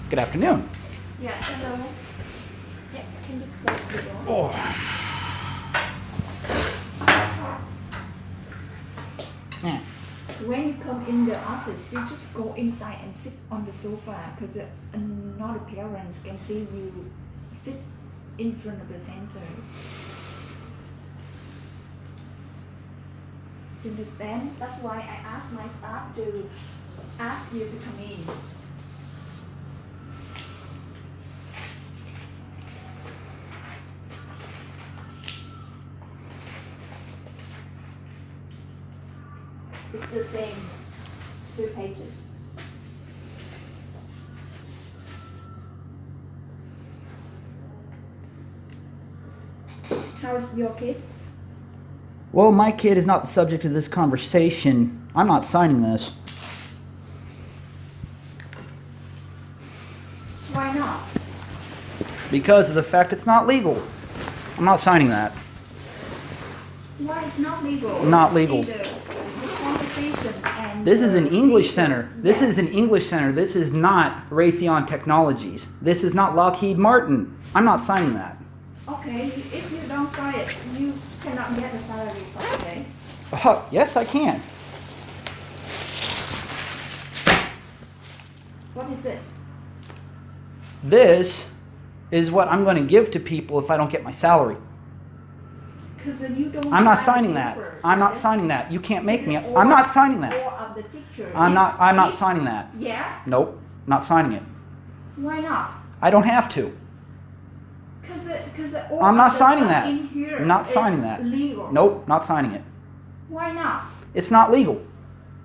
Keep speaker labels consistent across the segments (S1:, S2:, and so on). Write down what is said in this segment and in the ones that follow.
S1: Good afternoon.
S2: Yeah, hello. Yeah, can you close the door?
S1: Oh. Yeah.
S2: When you come in the office, you just go inside and sit on the sofa because another parents can see you sit in front of the center. You understand? That's why I asked my staff to ask you to come in. It's the same 2 pages. How's your kid?
S1: Well, my kid is not the subject of this conversation. I'm not signing this.
S2: Why not?
S1: Because of the fact it's not legal. I'm not signing that.
S2: Why it's not legal?
S1: Not legal.
S2: It's the conversation and
S1: This is an English
S2: teacher.
S1: center. This
S2: Yes.
S1: is an English center. This is not Raytheon Technologies. This is not Lockheed Martin. I'm not signing that.
S2: Okay, if you don't sign it, you cannot get a salary for today.
S1: Yes, I can.
S2: What is it?
S1: This is what I'm going to give to people if I don't get my salary.
S2: Because you don't.
S1: I'm not
S2: sign
S1: signing
S2: the
S1: that.
S2: paper.
S1: I'm not
S2: Yes.
S1: signing that. You can't make
S2: Is
S1: me.
S2: it
S1: I'm not
S2: or-
S1: signing that.
S2: or of the teacher?
S1: I'm not
S2: If-
S1: signing that.
S2: Yeah.
S1: Nope, not signing it.
S2: Why not?
S1: I don't have to.
S2: Because
S1: I'm not signing that.
S2: In here
S1: I'm not
S2: is
S1: signing that.
S2: Legal.
S1: Nope, not signing it.
S2: Why not?
S1: It's not legal.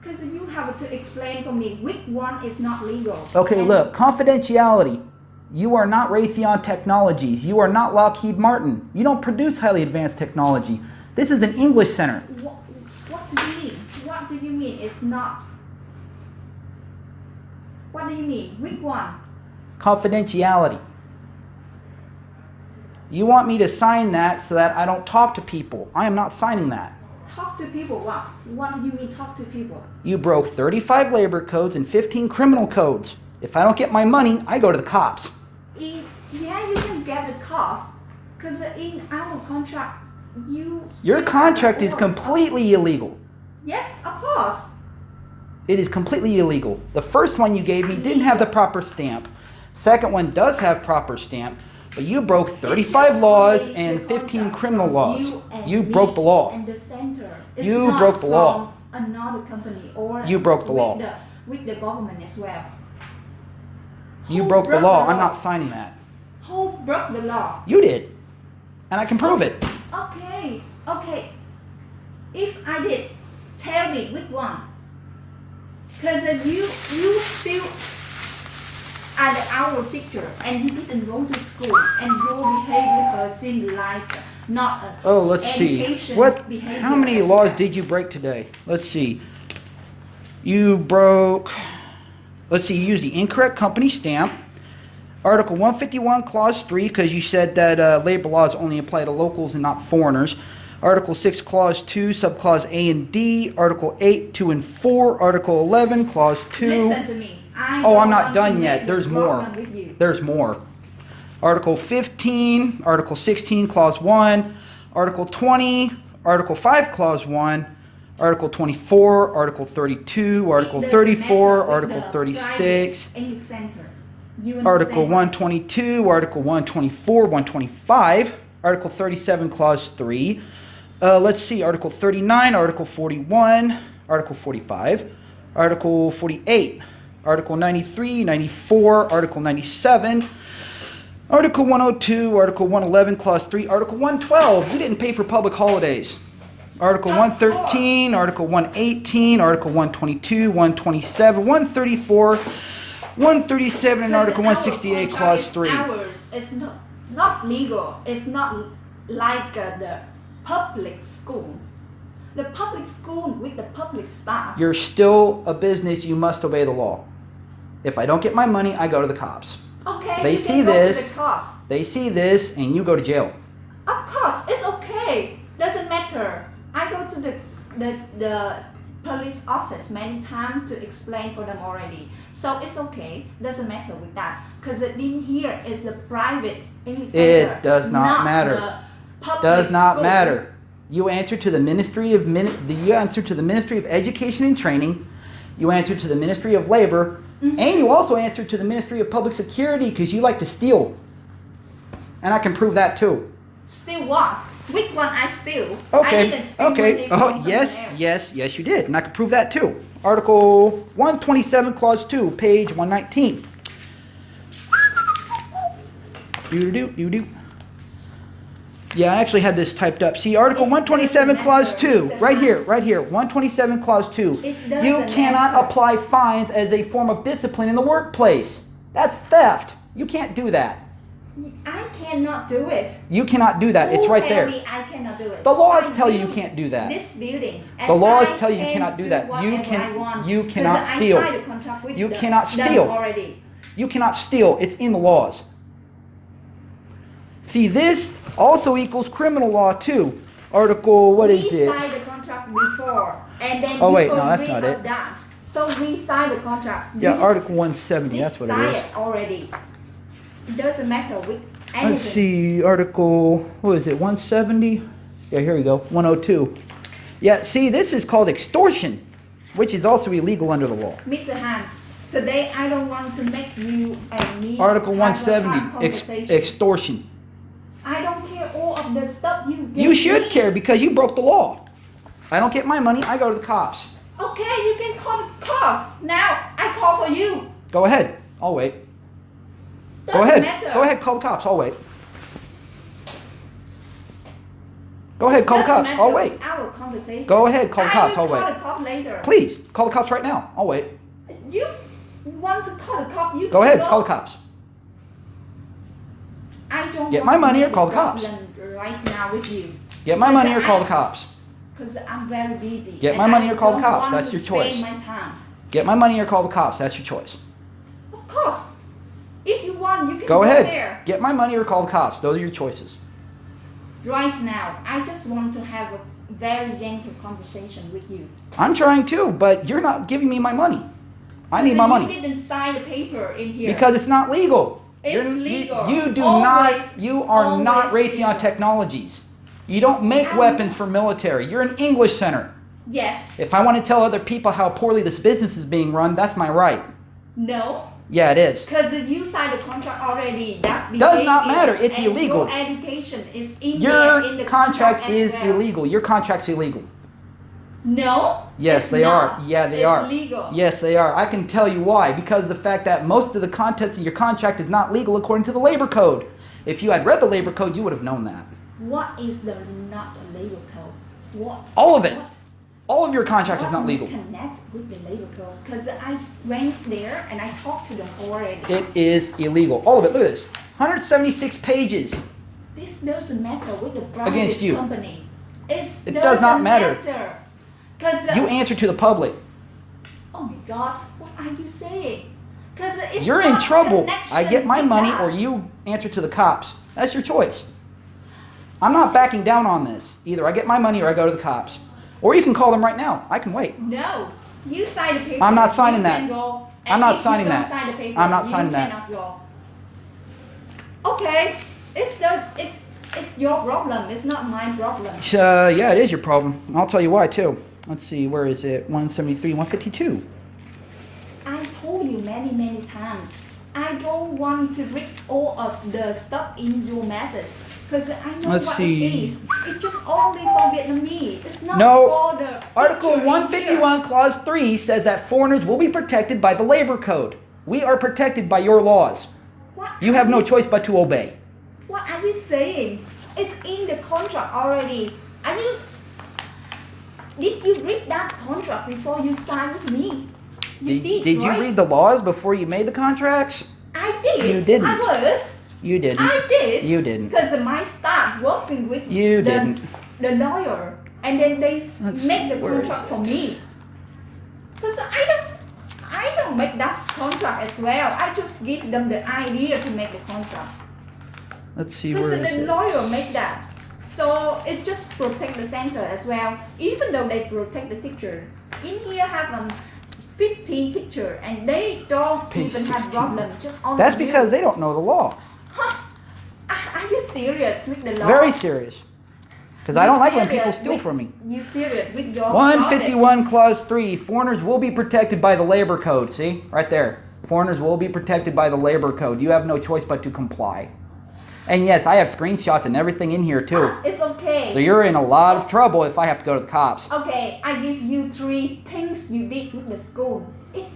S2: Because you have to explain for me which one is not legal.
S1: Okay,
S2: And
S1: look, confidentiality. You are not Raytheon Technologies. You are not Lockheed Martin. You don't produce highly advanced technology. This is an English center.
S2: What do you mean? What do you mean it's not? What do you mean? Which one?
S1: Confidentiality. You want me to sign that so that I don't talk to people. I am not signing that.
S2: Talk to people. What? What do you mean talk to people?
S1: You broke 35 labor codes and 15 criminal codes. If I don't get my money, I go to the cops.
S2: Yeah, you can get a cop. Because in our contract, you.
S1: Your
S2: still
S1: contract
S2: have
S1: is
S2: the order.
S1: completely illegal.
S2: Yes, of course.
S1: It is completely illegal. The first one you gave me didn't have the proper stamp. Second one does have proper stamp, but you broke 35
S2: It's
S1: laws
S2: only
S1: and
S2: the
S1: 15
S2: contract
S1: criminal
S2: from
S1: laws.
S2: You and
S1: broke
S2: me
S1: the law.
S2: And the center. It's
S1: You
S2: not
S1: broke the law.
S2: from another company or
S1: You broke the law.
S2: with the government as well.
S1: You
S2: Who
S1: broke the law. I'm
S2: law?
S1: not signing that.
S2: Who broke the law?
S1: You did. And I can prove it.
S2: Okay. If I did, tell me which one. Because you still are our teacher and you didn't go to school and your behavior seemed like not a
S1: Oh, let's see.
S2: education behavior
S1: How many
S2: as
S1: laws
S2: well.
S1: did you break today? Let's see. You broke, let's see, you used the incorrect company stamp. Article 151, Clause 3, because you said that labor laws only apply to locals and not foreigners. Article 6, Clause 2, Subclause A and D. Article 8, 2 and 4. Article 11, Clause 2.
S2: Listen to me. I
S1: Oh,
S2: don't
S1: I'm not
S2: want to
S1: done
S2: make
S1: yet.
S2: a
S1: There's more.
S2: problem with you.
S1: There's more. Article 15, Article 16, Clause 1. Article 20, Article 5, Clause 1. Article 24, Article 32, Article
S2: It doesn't
S1: 34,
S2: matter with
S1: Article
S2: the
S1: 36.
S2: private English center. You
S1: Article
S2: understand?
S1: 122, Article 124, 125, Article 37, Clause 3. Let's see, Article 39, Article 41, Article 45, Article 48, Article 93, 94, Article 97, Article 102, Article 111, Clause 3, Article 112. You didn't pay for public holidays. Article
S2: Of
S1: 113, Article 118, Article 122, 127, 134, 137, and Article 168, Clause 3.
S2: Ours is not legal. It's not like the public school. The public school with the public staff.
S1: You're still a business. You must obey the law. If I don't get my money, I go to the cops.
S2: Okay.
S1: They
S2: you
S1: see
S2: can go to
S1: this.
S2: the cop.
S1: They see this, and you go to jail.
S2: Of course, it's okay. Doesn't matter. I go to the police office many times to explain for them already. So it's okay. Doesn't matter with that. Because in here is the private English center.
S1: It does not matter.
S2: The public
S1: Does not
S2: school.
S1: matter. You answer to the Ministry of you answer to the Ministry of Education and Training. You answer to the Ministry of Labor, and you also answer to the Ministry of Public Security because you like to steal. And I can prove that too.
S2: Steal what? Which one I steal? I
S1: Okay.
S2: didn't steal
S1: Okay.
S2: money
S1: Oh,
S2: from
S1: yes,
S2: somewhere.
S1: yes, you did, and I can prove that too. Article 127, Clause 2, page 119. Do. Yeah, I actually had this typed up. See, Article 127, Clause 2, right here, 127, Clause 2.
S2: It doesn't
S1: You cannot
S2: matter.
S1: apply fines as a form of discipline in the workplace. That's theft. You can't do that.
S2: I cannot do it.
S1: You cannot do that. It's
S2: Who
S1: right
S2: tell
S1: there.
S2: me I cannot do it?
S1: The laws
S2: I
S1: tell you you
S2: built
S1: can't do that.
S2: This building. And
S1: The laws
S2: I
S1: tell you you
S2: can
S1: cannot do that. You
S2: whatever
S1: can-
S2: I want,
S1: you
S2: 'cause
S1: cannot
S2: I
S1: steal.
S2: signed a contract with
S1: You
S2: them
S1: cannot steal.
S2: already.
S1: You cannot steal. It's in the laws. See, this also equals criminal law too. Article, what is
S2: We
S1: it?
S2: signed the contract before, and then
S1: Oh, wait,
S2: people
S1: no, that's
S2: read
S1: not
S2: of
S1: it.
S2: that. So we signed the contract.
S1: Yeah,
S2: You
S1: Article 170, that's what it is.
S2: decided already. It doesn't matter with anything.
S1: Let's see, Article, what is it, 170? Yeah, here we go, 102. Yeah, see, this is called extortion, which is also illegal under the law.
S2: Mr. Han, today I don't want to make you and me
S1: Article
S2: have a
S1: 170,
S2: hard conversation.
S1: extortion.
S2: I don't care all of the stuff you give
S1: You should
S2: me.
S1: care because you broke the law. I don't get my money, I go to the cops.
S2: Okay, you can call the cop. Now I call for you.
S1: Go ahead, I'll wait. Go
S2: Doesn't
S1: ahead,
S2: matter.
S1: go ahead, call the cops, I'll wait. Go ahead, call the
S2: Doesn't
S1: cops,
S2: matter
S1: I'll wait.
S2: with Our conversation.
S1: Go ahead, call the cops, I'll
S2: I will
S1: wait.
S2: call the cop later.
S1: Please, call the cops right now, I'll wait.
S2: You want to call the cop? You
S1: Go
S2: can
S1: ahead, call the cops.
S2: I don't
S1: Get
S2: want
S1: my
S2: to
S1: money
S2: make
S1: or call the
S2: a
S1: cops.
S2: problem right now with you.
S1: Get my
S2: Because
S1: money or call the cops.
S2: Because I'm very busy.
S1: Get
S2: and
S1: my money
S2: I
S1: or call the
S2: don't
S1: cops.
S2: want
S1: That's
S2: to
S1: your choice.
S2: spend my time.
S1: Get my money or call the cops, that's your choice.
S2: Of course. If you want, you can
S1: Go
S2: there.
S1: ahead, get my money or call the cops, those are your choices.
S2: Right now, I just want to have a very gentle conversation with you.
S1: I'm trying to, but you're not giving me my money. I need my
S2: You
S1: money.
S2: didn't sign the paper in here.
S1: Because it's not legal.
S2: It's legal.
S1: You do
S2: Always,
S1: not, you are not
S2: always
S1: Raytheon
S2: legal.
S1: Technologies. You don't make
S2: I'm
S1: weapons
S2: not.
S1: for military. You're an English center.
S2: Yes.
S1: If I want to tell other people how poorly this business is being run, that's my right.
S2: No.
S1: Yeah, it is.
S2: Because you signed the contract already. That
S1: Does not
S2: behavior
S1: matter. It's
S2: and
S1: illegal.
S2: Your education is in there in
S1: Your
S2: the
S1: contract
S2: as
S1: is
S2: well.
S1: illegal. Your contract's illegal.
S2: No.
S1: Yes,
S2: it's
S1: they
S2: not.
S1: are. Yeah, they
S2: It's
S1: are.
S2: Legal.
S1: Yes, they are. I can tell you why. Because of the fact that most of the contents in your contract is not legal according to the labor code. If you had read the labor code, you would have known that.
S2: What is the not a labor code? What?
S1: All of it.
S2: What?
S1: All of your contract is not
S2: What
S1: legal.
S2: connect with the labor code? Because I went there and I talked to them already.
S1: It is illegal. All of it. Look at this. 176 pages.
S2: This doesn't matter with the private
S1: Against you.
S2: company.
S1: It does not matter.
S2: Because
S1: You answer to the public.
S2: oh my God, what are you saying? Because it's
S1: You're in
S2: not
S1: trouble.
S2: connection
S1: I get my
S2: with
S1: money
S2: that.
S1: or you answer to the cops. That's your choice. I'm not backing down on this. Either I get my money or I go to the cops. Or you can call them right now. I can wait.
S2: No, you sign the paper.
S1: I'm not signing
S2: you
S1: that.
S2: Can go,
S1: I'm
S2: and
S1: not
S2: if you
S1: signing
S2: don't
S1: that.
S2: Sign the paper,
S1: I'm not
S2: you
S1: signing that.
S2: cannot go. Okay, it's your problem. It's not my problem.
S1: Yeah, it is your problem. I'll tell you why, too. Let's see. Where is it? 173, 152.
S2: I told you many times. I don't want to read all of the stuff in your message because I know
S1: Let's
S2: what
S1: see.
S2: it is. It's just only for Vietnamese. It's not
S1: No.
S2: for the
S1: Article
S2: picture in
S1: 151, Clause 3 says that foreigners will be protected by the labor code. We are protected by your laws.
S2: here. What
S1: You
S2: are
S1: have no
S2: you-
S1: choice but to obey.
S2: What are you saying? It's in the contract already. Are you? Did you read that contract before you signed with me? You did
S1: you
S2: right?
S1: read the laws before you made the contracts?
S2: I did.
S1: You didn't.
S2: I was.
S1: You didn't.
S2: I did.
S1: You didn't.
S2: Because my staff working with
S1: You didn't.
S2: the lawyer, and then they
S1: Let's
S2: make
S1: see,
S2: the
S1: where is
S2: contract for
S1: it?
S2: me. Because I don't make that contract as well. I just give them the idea to make the contract.
S1: Let's see,
S2: Because
S1: where is
S2: the
S1: it?
S2: lawyer make that. So it just protect the center as well. Even though they protect the teacher, in here have 15 teacher and they don't
S1: Page
S2: even have
S1: 16.
S2: problem. Just only
S1: That's
S2: you.
S1: because they don't know the law.
S2: Huh? Are you serious with the law?
S1: Very serious. Because I
S2: You
S1: don't like when
S2: serious
S1: people steal
S2: with-
S1: from me.
S2: You serious with your
S1: 151 clause 3. Foreigners will be protected by the labor code. See? Right there. Foreigners will be protected by the labor code. You have no choice but to comply. And yes, I have screenshots and everything in here too.
S2: It's okay.
S1: So you're in a lot of trouble if I have to go to the cops.
S2: Okay, I give you 3 things you did with the school. If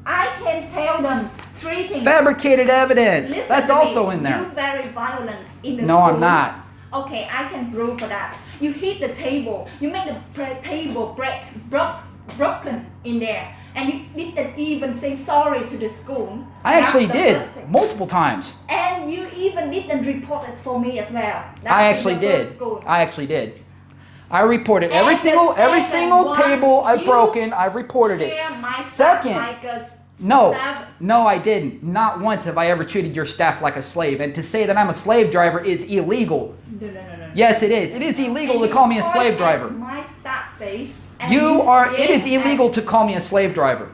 S2: I can tell them 3 things.
S1: Fabricated evidence.
S2: Listen
S1: That's
S2: to
S1: also
S2: me.
S1: in there.
S2: You very violent in the
S1: No,
S2: school.
S1: I'm not.
S2: Okay, I can prove for that. You hit the table. You made the table broken in there. And you didn't even say sorry to the school.
S1: I actually
S2: That's the
S1: did.
S2: first thing.
S1: Multiple times.
S2: And you even didn't report it for me as well. That's
S1: I
S2: in
S1: actually
S2: the
S1: did.
S2: first school.
S1: I actually did. I reported every
S2: And
S1: single
S2: the second one,
S1: table I've
S2: you
S1: broken. I've reported it.
S2: Hear my
S1: Second,
S2: stuff like a
S1: No,
S2: slave.
S1: no, I didn't. Not once have I ever treated your staff like a slave. And to say that I'm a slave driver is illegal.
S2: No.
S1: Yes, it is. It is illegal
S2: And
S1: to
S2: you
S1: call me a
S2: point
S1: slave
S2: at
S1: driver.
S2: My staff face. And
S1: It is
S2: say
S1: illegal to call me a slave driver.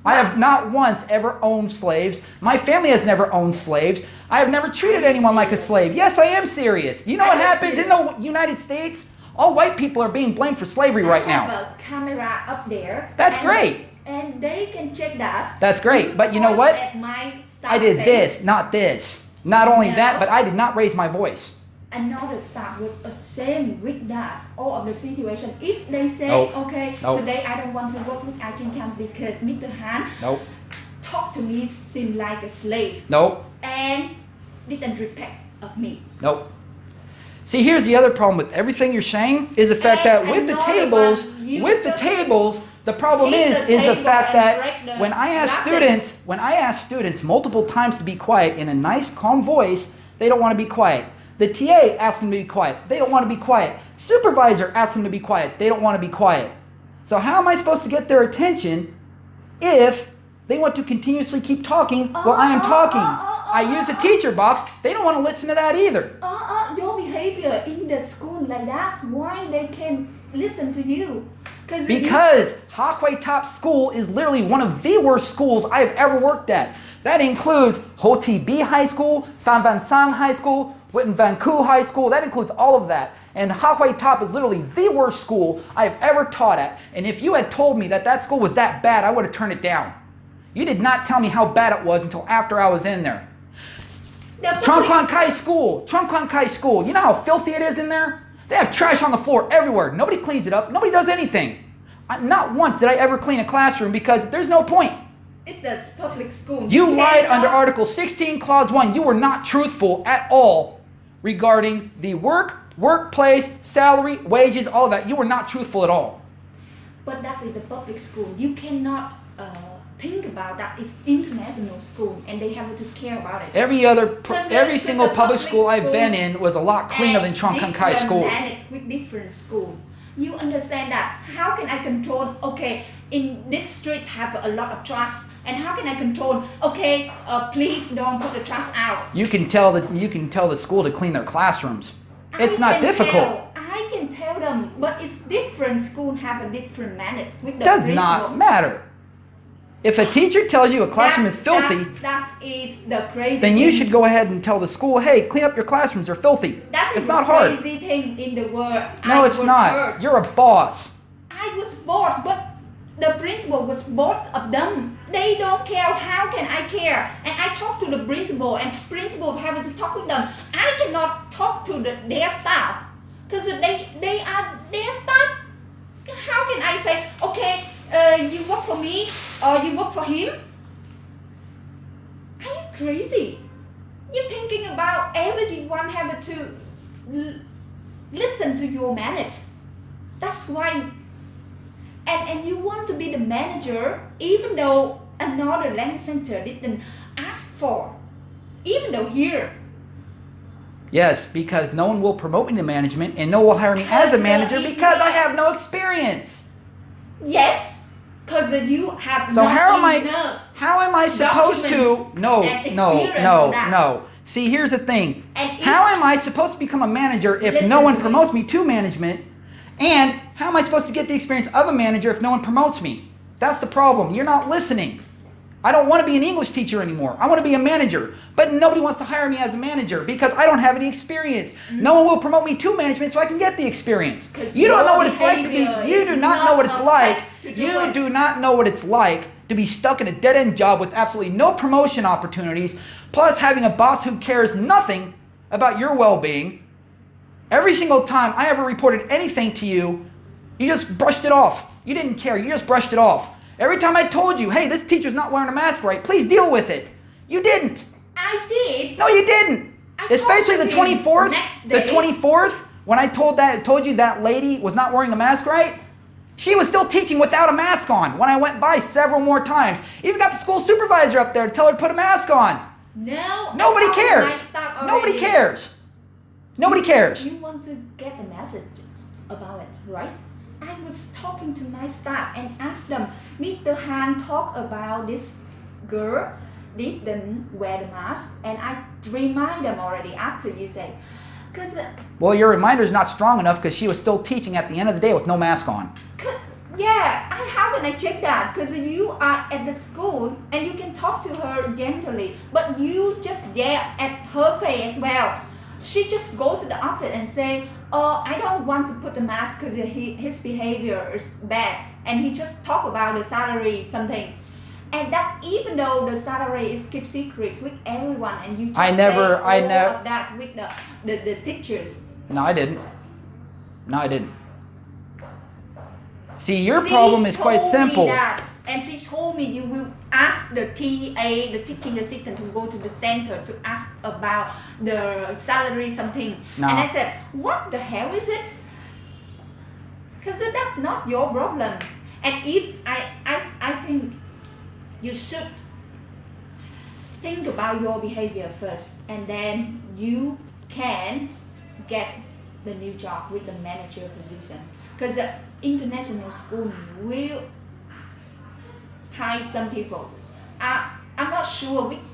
S1: I have not once ever owned slaves. My family has never owned slaves. I have never treated
S2: Are you
S1: anyone like a
S2: serious?
S1: slave. Yes, I am serious. You know
S2: Are
S1: what
S2: you
S1: happens in the United States? All white people are being blamed for slavery right
S2: I have
S1: now.
S2: a camera up there.
S1: That's
S2: and-
S1: great.
S2: And they can check that.
S1: That's great. But you know
S2: point
S1: what?
S2: At my staff
S1: I did
S2: face.
S1: this, not this. Not only
S2: No.
S1: that, but I did not raise my voice.
S2: Another staff was ashamed with that, all of the situation. If they say,
S1: Nope.
S2: okay,
S1: Nope.
S2: today I don't want to work with I can come because Mr. Han
S1: Nope.
S2: talked to me seemed like a slave
S1: Nope.
S2: and didn't respect of me.
S1: Nope. See, here's the other problem with everything you're saying is the fact that
S2: And
S1: with the
S2: another
S1: tables,
S2: one, you
S1: with the
S2: just
S1: tables, the problem
S2: hit
S1: is
S2: the
S1: the
S2: table
S1: fact
S2: and
S1: that
S2: break the
S1: when I ask
S2: glasses.
S1: students multiple times to be quiet in a nice, calm voice, they don't want to be quiet. The TA asks them to be quiet. They don't want to be quiet. Supervisor asks them to be quiet. They don't want to be quiet. So how am I supposed to get their attention if they want to continuously keep talking while I am talking? I use a teacher box. They don't want to listen to that either.
S2: Your behavior in the school like that's why they can listen to you.
S1: Because Hawkway Top School is literally one of the worst schools I've ever worked at. That includes Ho Ti B High School, Phan Van Sang High School, Witten Van Ku High School. That includes all of that. And Hawkway Top is literally the worst school I've ever taught at. And if you had told me that that school was that bad, I would have turned it down. You did not tell me how bad it was until after I was in there. Trung Quan Kai School. You know how filthy it is in there? They have trash on the floor everywhere. Nobody cleans it up. Nobody does anything. Not once did I ever clean a classroom because there's no point.
S2: It does public school.
S1: You lied
S2: cannot-
S1: under Article 16, Clause 1. You were not truthful at all regarding the workplace, salary, wages, all of that. You were not truthful at all.
S2: But that's in the public school. You cannot think about that. It's international school and they have to care about it.
S1: Every single public school I've
S2: school
S1: been in was a lot cleaner than Trung Quan Kai School.
S2: And it's with different school. You understand that? How can I control? Okay, in this street have a lot of trash, and how can I control? Okay, please don't put the trash out.
S1: You can tell the school to clean their classrooms. It's not difficult.
S2: I can tell them, but it's different. School have a different manners with the
S1: Does
S2: principal.
S1: not matter. If a teacher tells you a classroom is filthy,
S2: That is the crazy.
S1: then you
S2: thing.
S1: should go ahead and tell the school, hey, clean up your classrooms, they're filthy.
S2: That is
S1: It's not
S2: the
S1: hard.
S2: crazy thing in the world.
S1: No,
S2: I
S1: it's
S2: was
S1: not.
S2: hurt.
S1: You're a boss.
S2: I was bored, but the principal was both of them. They don't care. How can I care? And I talked to the principal, and principal having to talk with them. I cannot talk to their staff because they are their staff. How can I say, okay, you work for me or you work for him? Are you crazy? You're thinking about everyone having to listen to your manager. That's why. And you want to be the manager even though another language center didn't ask for. Even though here.
S1: Yes, because no one will promote me to management and no one will hire me as a manager because I have no experience.
S2: Yes, because you have
S1: So
S2: not
S1: how am
S2: enough.
S1: I supposed to?
S2: documents
S1: No,
S2: and
S1: no,
S2: experience
S1: no,
S2: on that.
S1: no. See, here's the thing.
S2: And if-
S1: How am I supposed to become a manager if
S2: Listen
S1: no one
S2: to me.
S1: promotes me to management? And how am I supposed to get the experience of a manager if no one promotes me? That's the problem. You're not listening. I don't want to be an English teacher anymore. I want to be a manager. But nobody wants to hire me as a manager because I don't have any experience. No one will promote me to management so I can get the experience.
S2: 'Cause
S1: You don't
S2: your
S1: know what it's like to be,
S2: behavior
S1: you
S2: is
S1: do not know what it's
S2: not
S1: like.
S2: complex to do
S1: You
S2: it.
S1: do not know what it's like to be stuck in a dead-end job with absolutely no promotion opportunities, plus having a boss who cares nothing about your well-being. Every single time I ever reported anything to you, you just brushed it off. You didn't care. You just brushed it off. Every time I told you, hey, this teacher's not wearing a mask right, please deal with it. You didn't.
S2: I did.
S1: No, you didn't.
S2: I
S1: Especially
S2: told
S1: the
S2: him
S1: 24th.
S2: next
S1: The
S2: day.
S1: 24th, when I told you that lady was not wearing a mask right, she was still teaching without a mask on when I went by several more times. Even got the school supervisor up there to tell her to put a mask on.
S2: No.
S1: Nobody
S2: I told
S1: cares.
S2: my staff
S1: Nobody
S2: already.
S1: cares. Nobody cares.
S2: You want to get the message about it, right? I was talking to my staff and asked them, Mr. Han talked about this girl didn't wear the mask, and I remind them already after you say, because
S1: Well, your reminder's not strong enough because she was still teaching at the end of the day with no mask on.
S2: yeah, I haven't. I checked that because you are at the school and you can talk to her gently, but you just yell at her face as well. She just go to the office and say, "Oh, I don't want to put the mask because his behavior is bad," and he just talk about the salary something, and that even though the salary is kept secret with everyone, and you just
S1: I never-
S2: say
S1: I
S2: all
S1: never-
S2: of that with the teachers.
S1: No, I didn't. No, I didn't. See, your
S2: She
S1: problem is quite
S2: told
S1: simple.
S2: Me that, and she told me you will ask the TA, the teaching assistant, to go to the center to ask about the salary something.
S1: No.
S2: And I said, what the hell is it? Because that's not your problem. And if I think you should think about your behavior first, and then you can get the new job with the manager position. Because the international school will hire some people. I'm not sure which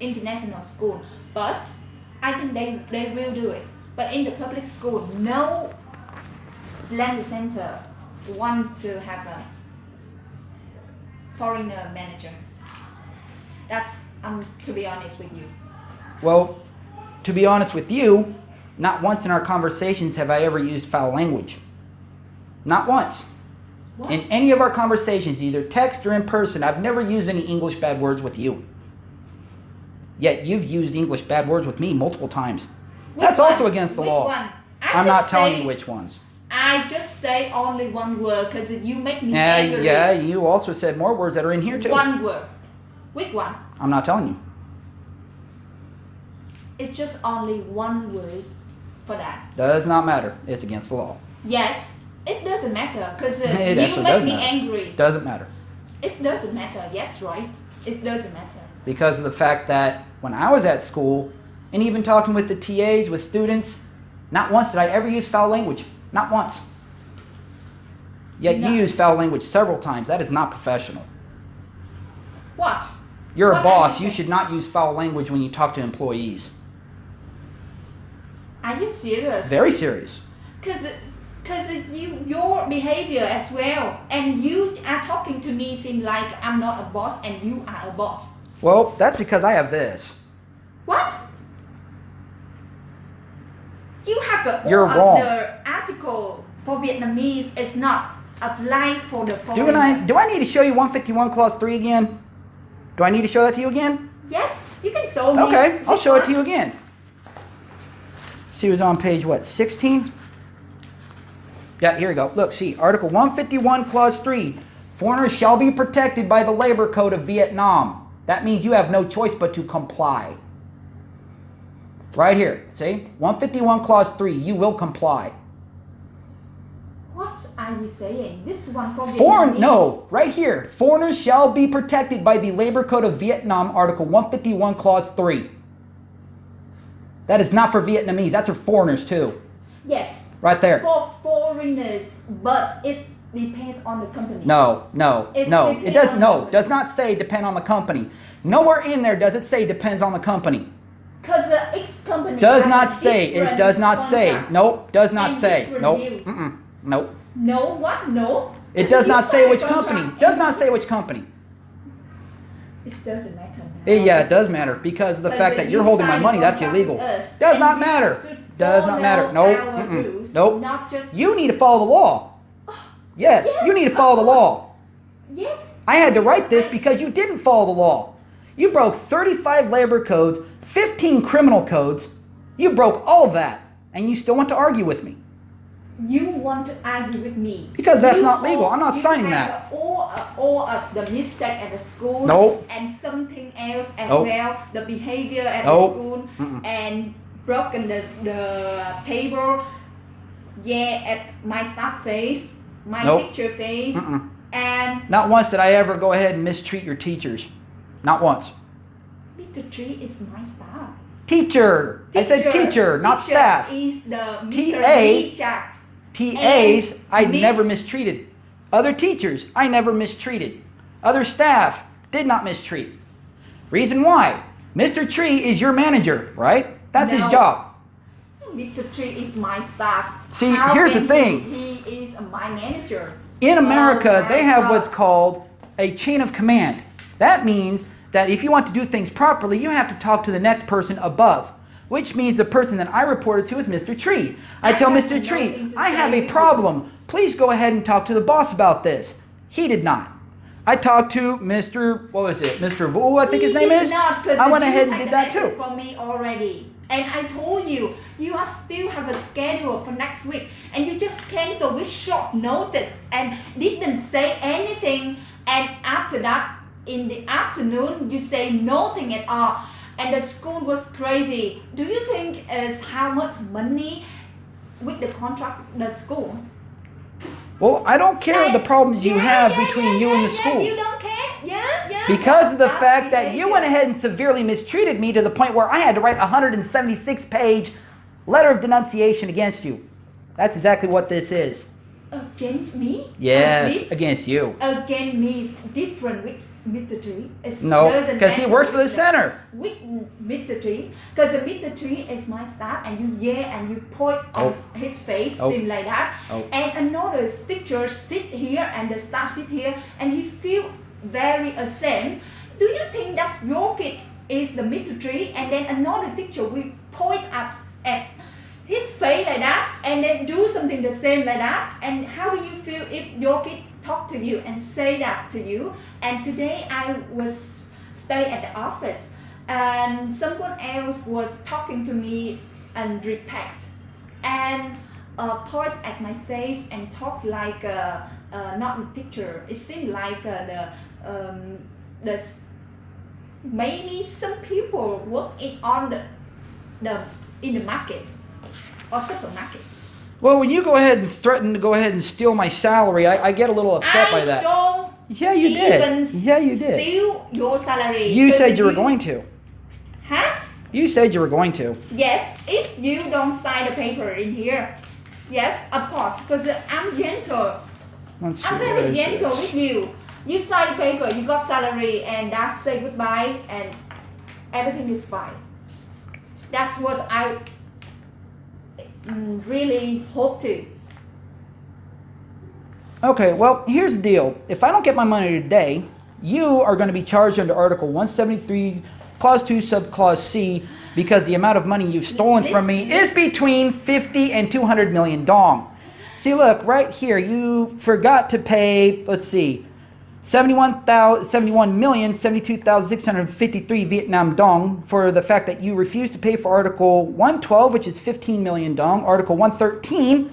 S2: international school, but I think they will do it. But in the public school, no language center want to have a foreigner manager. That's to be honest with you.
S1: Well, to be honest with you, not once in our conversations have I ever used foul language. Not once.
S2: What?
S1: In any of our conversations, either text or in person, I've never used any English bad words with you. Yet you've used English bad words with me multiple times.
S2: Which
S1: That's also
S2: one?
S1: against the
S2: Which
S1: law.
S2: one?
S1: I'm not telling you which ones.
S2: I just say only one word because you make me
S1: Yeah,
S2: angry.
S1: yeah, you also said more words that are in here too.
S2: One word. Which one?
S1: I'm not telling you.
S2: It's just only one word for that.
S1: Does not matter. It's against the law.
S2: Yes, it doesn't matter because
S1: It
S2: you
S1: actually
S2: make
S1: does
S2: me
S1: matter.
S2: angry.
S1: Doesn't matter.
S2: It doesn't matter. Yes, right. It doesn't matter.
S1: Because of the fact that when I was at school, and even talking with the TAs, with students, not once did I ever use foul language. Not once. Yet
S2: No.
S1: you use foul language several times. That is not professional.
S2: What?
S1: You're a
S2: What
S1: boss.
S2: are you
S1: You
S2: saying?
S1: should not use foul language when you talk to employees.
S2: Are you serious?
S1: Very serious.
S2: Because your behavior as well, and you are talking to me seem like I'm not a boss and you are a boss.
S1: Well, that's because I have this.
S2: What? You have a
S1: You're
S2: all
S1: wrong.
S2: of the article for Vietnamese is not apply for the
S1: Do I need to show you 151 clause 3 again? Do I need to show that to you again?
S2: Yes, you can show me.
S1: Okay, I'll
S2: which
S1: show it
S2: one.
S1: to you again. See, it was on page what, 16? Yeah, here we go. Look, see, Article 151, Clause 3. Foreigners shall be protected by the Labor Code of Vietnam. That means you have no choice but to comply. Right here, see? 151, Clause 3. You will comply.
S2: What are you saying? This one for Vietnamese.
S1: No, right here. Foreigners shall be protected by the Labor Code of Vietnam, Article 151, Clause 3. That is not for Vietnamese. That's for foreigners too.
S2: Yes.
S1: Right there.
S2: For foreigners, but it depends on the company.
S1: No.
S2: It's
S1: It does
S2: depend on
S1: no.
S2: the
S1: Does not say depend on the company. Nowhere in there does it say depends on the company.
S2: Because each company
S1: Does
S2: has
S1: not
S2: a
S1: say. It
S2: different
S1: does not say.
S2: contract
S1: Nope. Does not
S2: and
S1: say.
S2: different
S1: Nope.
S2: deal.
S1: Mm-mm. Nope.
S2: No, what? No.
S1: It
S2: Because
S1: does
S2: you
S1: not say
S2: sign a
S1: which
S2: contract
S1: company. Does
S2: and
S1: not say which company.
S2: It doesn't matter.
S1: Yeah, it does matter because of the fact that you're holding my money, that's illegal. Does not matter. Does not matter. Nope. Mm-mm. Nope.
S2: Not just
S1: You need to follow the law. Yes, you need to follow the law.
S2: yes.
S1: I had to write this because you didn't follow the law. You broke 35 labor codes, 15 criminal codes. You broke all of that, and you still want to argue with me.
S2: You want to argue with me
S1: Because that's
S2: You
S1: not legal. I'm not
S2: you
S1: signing
S2: have
S1: that.
S2: all of the mistake at the school.
S1: Nope.
S2: And something else as
S1: Nope.
S2: well. The behavior at
S1: Nope.
S2: the school
S1: Mm-mm.
S2: and broken the table. Yeah, at my staff face, my
S1: Nope.
S2: teacher face,
S1: Mm-mm.
S2: and
S1: Not once did I ever go ahead and mistreat your teachers. Not once.
S2: Mr. Tree is my staff.
S1: Teacher. I said teacher, not
S2: Teacher
S1: staff.
S2: is the
S1: TA.
S2: teacher.
S1: TAs, I
S2: Miss-
S1: never mistreated. Other teachers, I never mistreated. Other staff, did not mistreat. Reason why? Mr. Tree is your manager, right? That's his
S2: No.
S1: job.
S2: Mr. Tree is my staff.
S1: See,
S2: How
S1: here's the
S2: can
S1: thing.
S2: He is my manager.
S1: In America,
S2: Oh
S1: they
S2: my
S1: have
S2: God.
S1: what's called a chain of command. That means that if you want to do things properly, you have to talk to the next person above, which means the person that I reported to is Mr. Tree. I tell
S2: have
S1: Mr. Tree,
S2: nothing to
S1: I
S2: say
S1: have a
S2: with you."
S1: problem. Please go ahead and talk to the boss about this. He did not. I talked to Mr. What was it? Mr. Vu, I think his name is. I went ahead and did that too.
S2: For me already, and I told you, you are still have a schedule for next week, and you just cancel with short notice and didn't say anything. And after that, in the afternoon, you say nothing at all, and the school was crazy. Do you think is how much money with the contract the school?
S1: Well, I don't care the problems you have between you and the school.
S2: You don't care? Yeah.
S1: Because of the
S2: That's
S1: fact that you
S2: behavior.
S1: went ahead and severely mistreated me to the point where I had to write a 176-page letter of denunciation against you. That's exactly what this is.
S2: Against me?
S1: Yes,
S2: This
S1: against you.
S2: against me is different with Mr. Tree.
S1: No, because he works for the center.
S2: With Mr. Tree, because Mr. Tree is my staff, and you and you point on his face, seem like that. And another teacher sit here, and the staff sit here, and he feel very ashamed. Do you think that your kid is the Mr. Tree, and then another teacher will point up at his face like that, and then do something the same like that? And how do you feel if your kid talk to you and say that to you? And today I was stay at the office, and someone else was talking to me and repeat and point at my face and talk like not a teacher. It seemed like the maybe some people working on the in the market or supermarket.
S1: Well, when you go ahead and threaten to go ahead and steal my salary, I get a little upset by that.
S2: Don't
S1: Yeah, you
S2: even
S1: did. Yeah, you did.
S2: steal your salary.
S1: You
S2: because
S1: said you were going to.
S2: Huh?
S1: You said you were going to.
S2: Yes, if you don't sign the paper in here. Yes, of course, because I'm gentle.
S1: Let's see,
S2: I'm
S1: where
S2: very
S1: is
S2: gentle
S1: it?
S2: with you. You sign the paper, you got salary, and that's say goodbye, and everything is fine. That's what I really hope to.
S1: Okay, well, here's the deal. If I don't get my money today, you are going to be charged under Article 173, Clause 2, Subclause C, because the amount of money you've stolen from me is between 50 and 200 million dong. See, look, right here, you forgot to pay, let's see, 71,072,653 Vietnam dong for the fact that you refused to pay for Article 112, which is 15 million dong, Article 113,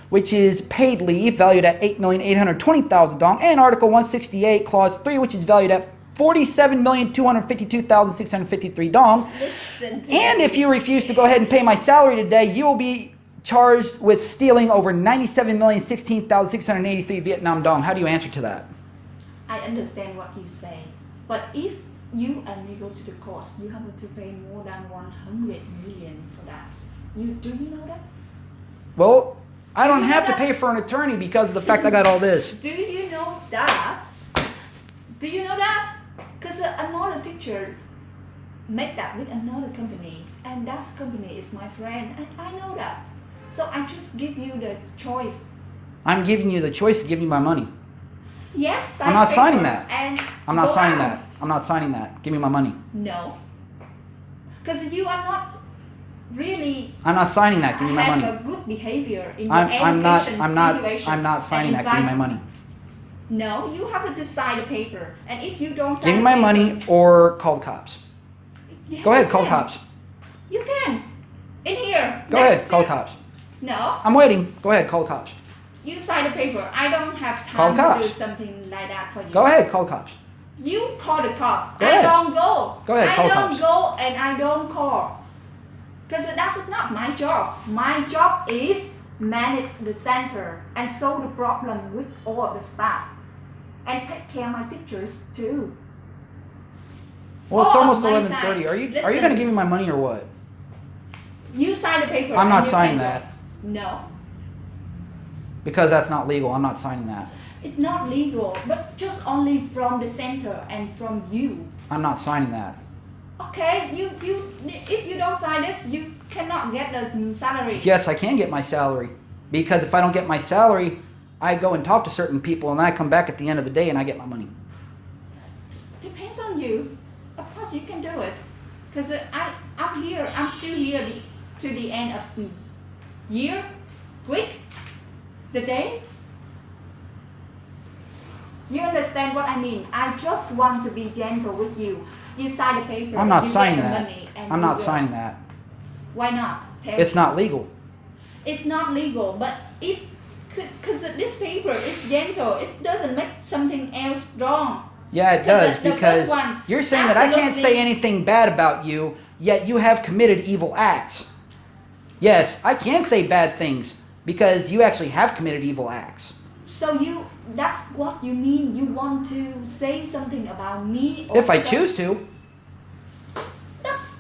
S1: which is paid leave, valued at 8,820,000 dong, and Article 168, Clause 3, which is valued at 47,252,653 dong. And if you refuse to go ahead and pay my salary today, you will be charged with stealing over 97,016,683 Vietnam dong. How do you answer to that?
S2: I understand what you say, but if you and me go to the court, you have to pay more than 100 million for that. Do you know that?
S1: Well, I don't have to pay for an attorney because of the fact I got all this.
S2: Do you know that? Do you know that? Because another teacher made that with another company, and that company is my friend, and I know that. So I just give you the choice.
S1: I'm giving you the choice to give me my money.
S2: Yes,
S1: I'm not signing
S2: paper
S1: that.
S2: And
S1: I'm not
S2: go
S1: signing
S2: out.
S1: that. I'm not signing that. Give me my money.
S2: No, because you are not really.
S1: I'm not signing that. Give me my
S2: have
S1: money.
S2: a good behavior in
S1: I'm
S2: your education situation.
S1: I'm not signing
S2: and
S1: that. Give me my money.
S2: No, you have to sign the paper, and if you don't sign
S1: Give me
S2: the
S1: my
S2: paper,
S1: money or call the cops.
S2: yeah,
S1: Go ahead,
S2: you
S1: call the
S2: can.
S1: cops.
S2: You can. In here.
S1: Go
S2: next
S1: ahead, call the
S2: to-
S1: cops.
S2: No,
S1: I'm waiting. Go ahead, call the cops.
S2: you sign the paper. I don't have
S1: Call
S2: time
S1: the
S2: to
S1: cops.
S2: do something like that for you.
S1: Go ahead, call the cops.
S2: You call the cop.
S1: Go
S2: I
S1: ahead.
S2: don't go.
S1: Go ahead, call
S2: I
S1: the
S2: don't
S1: cops.
S2: go and I don't call. Because that's not my job. My job is manage the center and solve the problem with all of the staff. And take care of my teachers too.
S1: Well, it's
S2: All
S1: almost
S2: on my
S1: 11:30.
S2: side.
S1: Are you
S2: Listen.
S1: going to give me my money or what?
S2: You sign the paper.
S1: I'm
S2: and
S1: not
S2: you
S1: signing
S2: can go.
S1: that
S2: No.
S1: because that's not legal. I'm not signing that.
S2: It's not legal, but just only from the center and from you.
S1: I'm not signing that.
S2: Okay, if you don't sign this, you cannot get the salary.
S1: Yes, I can get my salary because if I don't get my salary, I go and talk to certain people and then I come back at the end of the day and I get my money.
S2: Depends on you. Of course, you can do it. Because I'm still here to the end of the year, week, the day. You understand what I mean? I just want to be gentle with you. You sign the paper.
S1: I'm not
S2: you
S1: signing
S2: get the
S1: that.
S2: money, and
S1: I'm
S2: you
S1: not
S2: go.
S1: signing that.
S2: Why not? Tell
S1: It's
S2: me.
S1: not legal.
S2: It's not legal, but if because this paper is gentle, it doesn't make something else wrong.
S1: Yeah, it
S2: 'Cause
S1: does
S2: the
S1: because
S2: first one,
S1: you're saying that I can't say
S2: absolutely-
S1: anything bad about you, yet you have committed evil acts. Yes, I can say bad things because you actually have committed evil acts.
S2: So that's what you mean. You want to say something about me? Or
S1: If I
S2: some-
S1: choose to.
S2: That's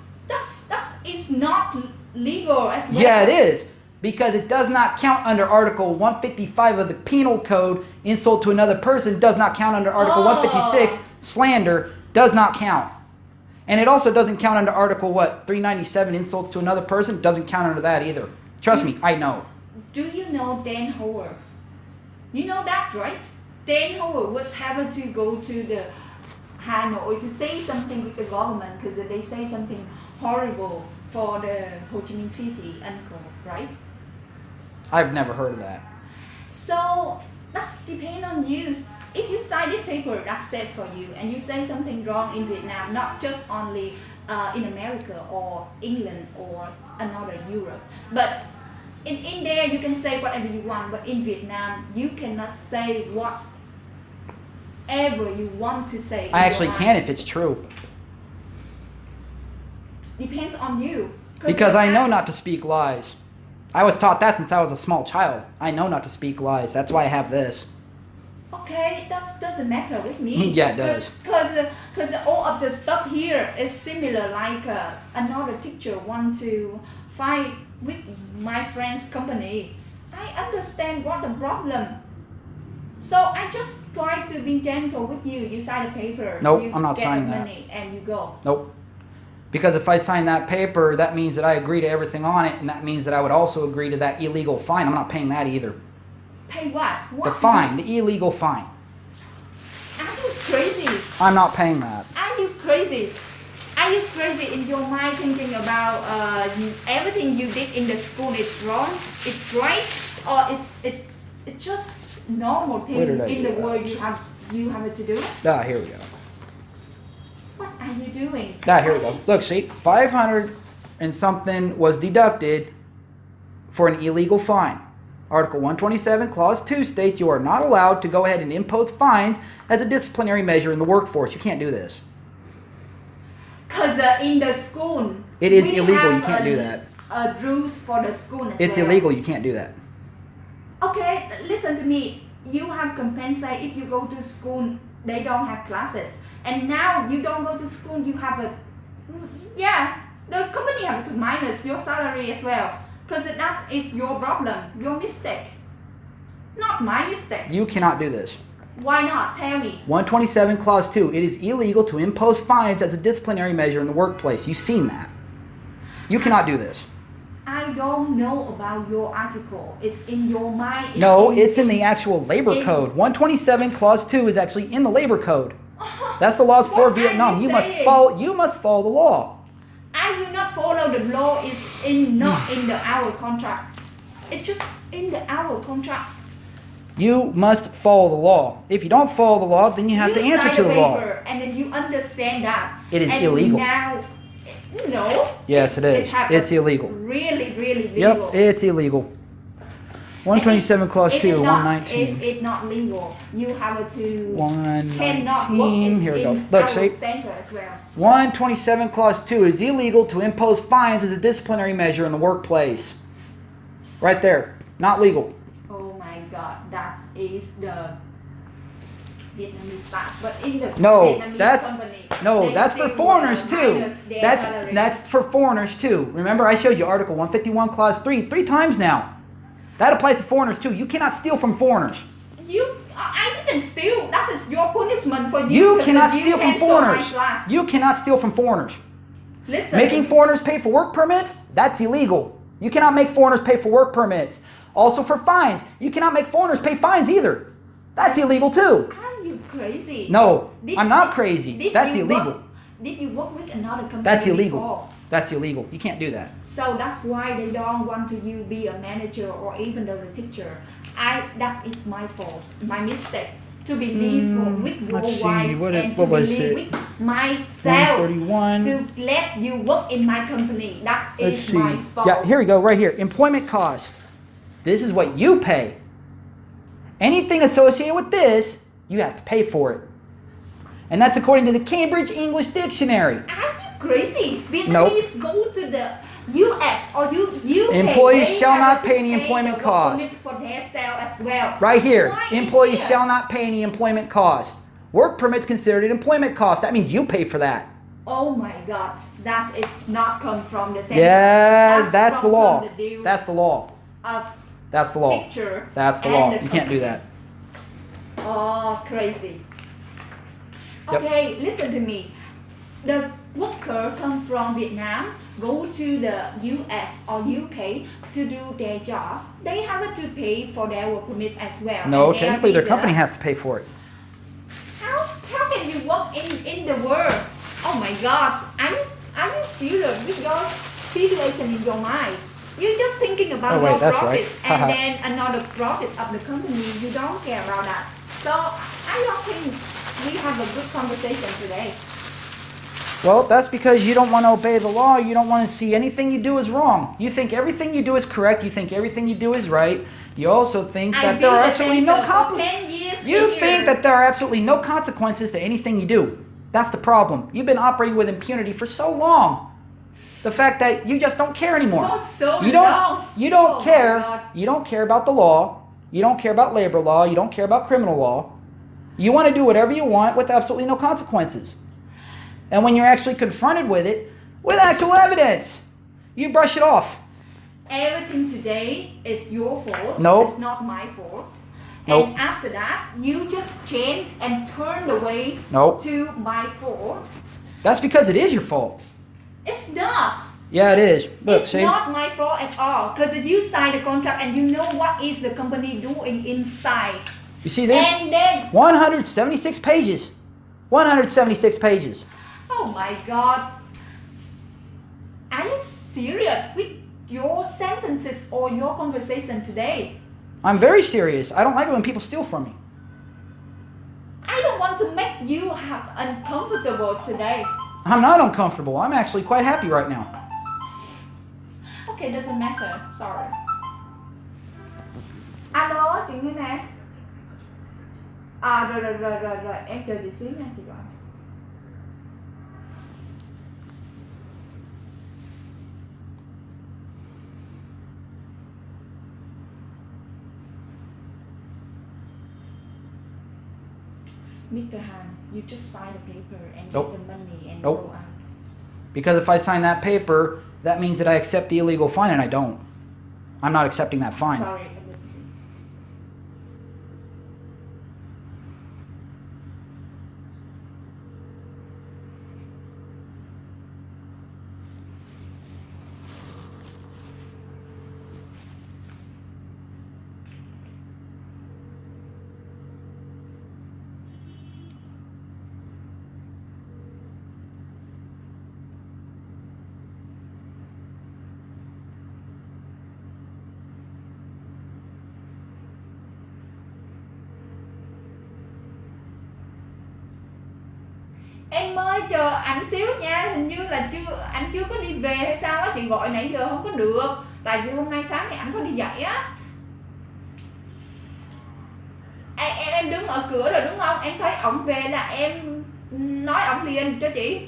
S2: is not legal as well.
S1: Yeah, it is. Because it does not count under Article 155 of the Penal Code. Insult to another person does not count under Article
S2: Oh.
S1: 156. Slander does not count. And it also doesn't count under Article, 397, insults to another person. Doesn't count under that either. Trust me, I know.
S2: Do you know Dan Howard? You know that, right? Dan Howard was having to go to the Hanoi to say something with the government because they say something horrible for the Ho Chi Minh City uncle, right?
S1: I've never heard of that.
S2: So that's depend on you. If you sign this paper, that's safe for you, and you say something wrong in Vietnam, not just only in America or England or another Europe, but in there you can say whatever you want, but in Vietnam you cannot say whatever you want to say.
S1: I actually can if it's true.
S2: Depends on you.
S1: Because I know not to speak lies. I was taught that since I was a small child. I know not to speak lies. That's why I have this.
S2: Okay, that doesn't matter with me.
S1: Yeah, it does.
S2: Because all of the stuff here is similar. Like another teacher want to fight with my friend's company. I understand what the problem. So I just try to be gentle with you. You sign a paper.
S1: Nope,
S2: you
S1: I'm not
S2: get
S1: signing
S2: the
S1: that.
S2: money and you go.
S1: Nope. Because if I sign that paper, that means that I agree to everything on it, and that means that I would also agree to that illegal fine. I'm not paying that either.
S2: Pay what?
S1: The fine, the illegal fine.
S2: Are you crazy?
S1: I'm not paying that.
S2: Are you crazy? Are you crazy in your mind thinking about everything you did in the school is wrong, it's right, or it's just normal thing
S1: Where did I
S2: in
S1: do
S2: the
S1: that?
S2: world you have to do?
S1: Ah, here we go.
S2: What are you doing?
S1: Ah, here we go. Look, see, 500 and something was deducted for an illegal fine. Article 127, Clause 2 states you are not allowed to go ahead and impose fines as a disciplinary measure in the workforce. You can't do this.
S2: Because in the school,
S1: It is
S2: we
S1: illegal. You
S2: have
S1: can't do that.
S2: Rules for the school as
S1: It's
S2: well.
S1: illegal. You can't do that.
S2: Okay, listen to me. You have compensate if you go to school, they don't have classes. And now you don't go to school, you have the company have to minus your salary as well. Because that is your problem, your mistake. Not my mistake.
S1: You cannot do this.
S2: Why not? Tell me.
S1: 127, Clause 2. It is illegal to impose fines as a disciplinary measure in the workplace. You've seen that. You cannot do this.
S2: I don't know about your article. It's in your mind.
S1: No, it's in the actual labor code. 127 clause 2 is actually in the labor code. That's the laws for Vietnam. You must follow the law.
S2: I will not follow the law. It's not in the our contract. It's just in the our contract.
S1: You must follow the law. If you don't follow the law, then you have to answer to the law.
S2: And then you understand that.
S1: It is illegal.
S2: Now, no.
S1: Yes, it is. It's illegal.
S2: Really, really
S1: Yep,
S2: legal.
S1: it's illegal. 127 clause 2, 119.
S2: If it's not legal, you have to
S1: 119. Here we go.
S2: in
S1: Look,
S2: our
S1: see?
S2: center as well.
S1: 127 clause 2 is illegal to impose fines as a disciplinary measure in the workplace. Right there. Not legal.
S2: Oh my God, that is the Vietnamese part. But in the Vietnamese company,
S1: that's for foreigners too. That's for foreigners too. Remember, I showed you Article 151 clause 3 times now. That applies to foreigners too. You cannot steal from foreigners.
S2: I didn't steal. That is your punishment for you.
S1: You cannot steal from foreigners. You cannot steal from foreigners.
S2: Listen.
S1: Making foreigners pay for work permits, that's illegal. You cannot make foreigners pay for work permits. Also for fines, you cannot make foreigners pay fines either. That's illegal too.
S2: Are you crazy?
S1: No, I'm not crazy. That's illegal.
S2: Did you work with another company?
S1: That's illegal.
S2: Before?
S1: That's illegal. You can't do that.
S2: So that's why they don't want you be a manager or even a teacher. That is my fault, my mistake. To believe with your wife and to believe with myself
S1: 131.
S2: to let you work in my company. That is my fault.
S1: Yeah, here we go, right here. Employment cost. This is what you pay. Anything associated with this, you have to pay for it. And that's according to the Cambridge English Dictionary.
S2: Are you crazy? Vietnamese go to the US or UK.
S1: Employees shall not pay any employment cost.
S2: For their sale as well.
S1: Right here. Employees shall not pay any employment cost. Work permits considered an employment cost. That means you pay for that.
S2: Oh my God. That is not come from the same.
S1: Yeah, that's the law. That's the law. That's the law.
S2: Teacher
S1: That's the law. You can't do that.
S2: Oh, crazy.
S1: Yep.
S2: Okay, listen to me. The worker come from Vietnam, go to the US or UK to do their job. They have to pay for their work permits as well.
S1: No, technically their company has to pay for it.
S2: How can you work in the world? Oh my God. Are you serious with your situation in your mind? You're just thinking about your profits and then another profits of the company. You don't care about that. So I don't think we have a good conversation today.
S1: Well, that's because you don't want to obey the law. You don't want to see anything you do is wrong. You think everything you do is correct. You think everything you do is right. You also think that there are absolutely no consequences. You think that there are absolutely no consequences to anything you do. That's the problem. You've been operating with impunity for so long. The fact that you just don't care anymore.
S2: For so
S1: long. You don't care. You don't care about the law. You don't care about labor law. You don't care about criminal law. You want to do whatever you want with absolutely no consequences. And when you're actually confronted with it, with actual evidence, you brush it off.
S2: Everything today is your fault.
S1: Nope.
S2: It's not my fault.
S1: Nope.
S2: And after that, you just change and turn away to my fault.
S1: That's because it is your fault.
S2: It's not.
S1: Yeah, it is. Look,
S2: it's not my fault at all. Because if you sign the contract and you know what is the company doing inside.
S1: You see this?
S2: And then
S1: 176 pages. 176 pages.
S2: Oh my God. Are you serious with your sentences or your conversation today?
S1: I'm very serious. I don't like it when people steal from me.
S2: I don't want to make you have uncomfortable today.
S1: I'm not uncomfortable. I'm actually quite happy right now.
S2: Okay, doesn't matter. Sorry. Alo, chị nghe nè. Rồi, em chờ chị xíu nha chị gọi. Mr. Han, you just sign the paper and get the money and go out.
S1: Because if I sign that paper, that means that I accept the illegal fine, and I don't. I'm not accepting that fine.
S2: Sorry. Em ơi chờ ảnh xíu nha, hình như là anh chưa có đi về hay sao á, chị gọi nãy giờ không có được. Tại vì hôm nay sáng này ảnh có đi dạy á. Em đứng ở cửa rồi đúng không? Em thấy ổng về là em nói ổng liền cho chị.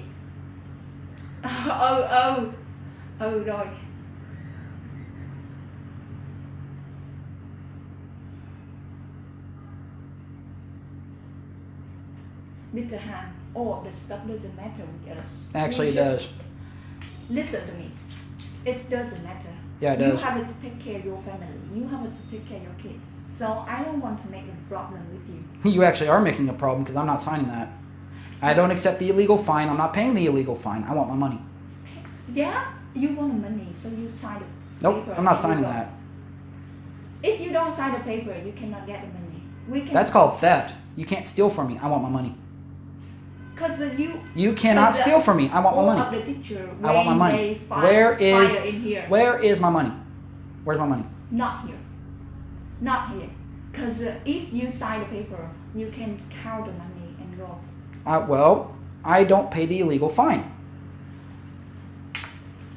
S2: Rồi. Mr. Han, all of the stuff doesn't matter with us.
S1: Actually, it does.
S2: Listen to me. It doesn't matter.
S1: Yeah, it
S2: You
S1: does.
S2: have to take care of your family. You have to take care of your kids. So I don't want to make a problem with you.
S1: You actually are making a problem because I'm not signing that. I don't accept the illegal fine. I'm not paying the illegal fine. I want my money.
S2: Yeah, you want the money, so you sign the
S1: Nope,
S2: paper.
S1: I'm not
S2: and you
S1: signing
S2: go.
S1: that.
S2: If you don't sign the paper, you cannot get the money. We can.
S1: That's called theft. You can't steal from me. I want my money.
S2: Because
S1: You cannot steal from me. I want my
S2: all
S1: money.
S2: of the teacher,
S1: I want my
S2: when
S1: money.
S2: they
S1: Where is
S2: fire in here?
S1: where is my money? Where's my money?
S2: Not here. Not here. Because if you sign the paper, you can count the money and go.
S1: Well, I don't pay the illegal fine,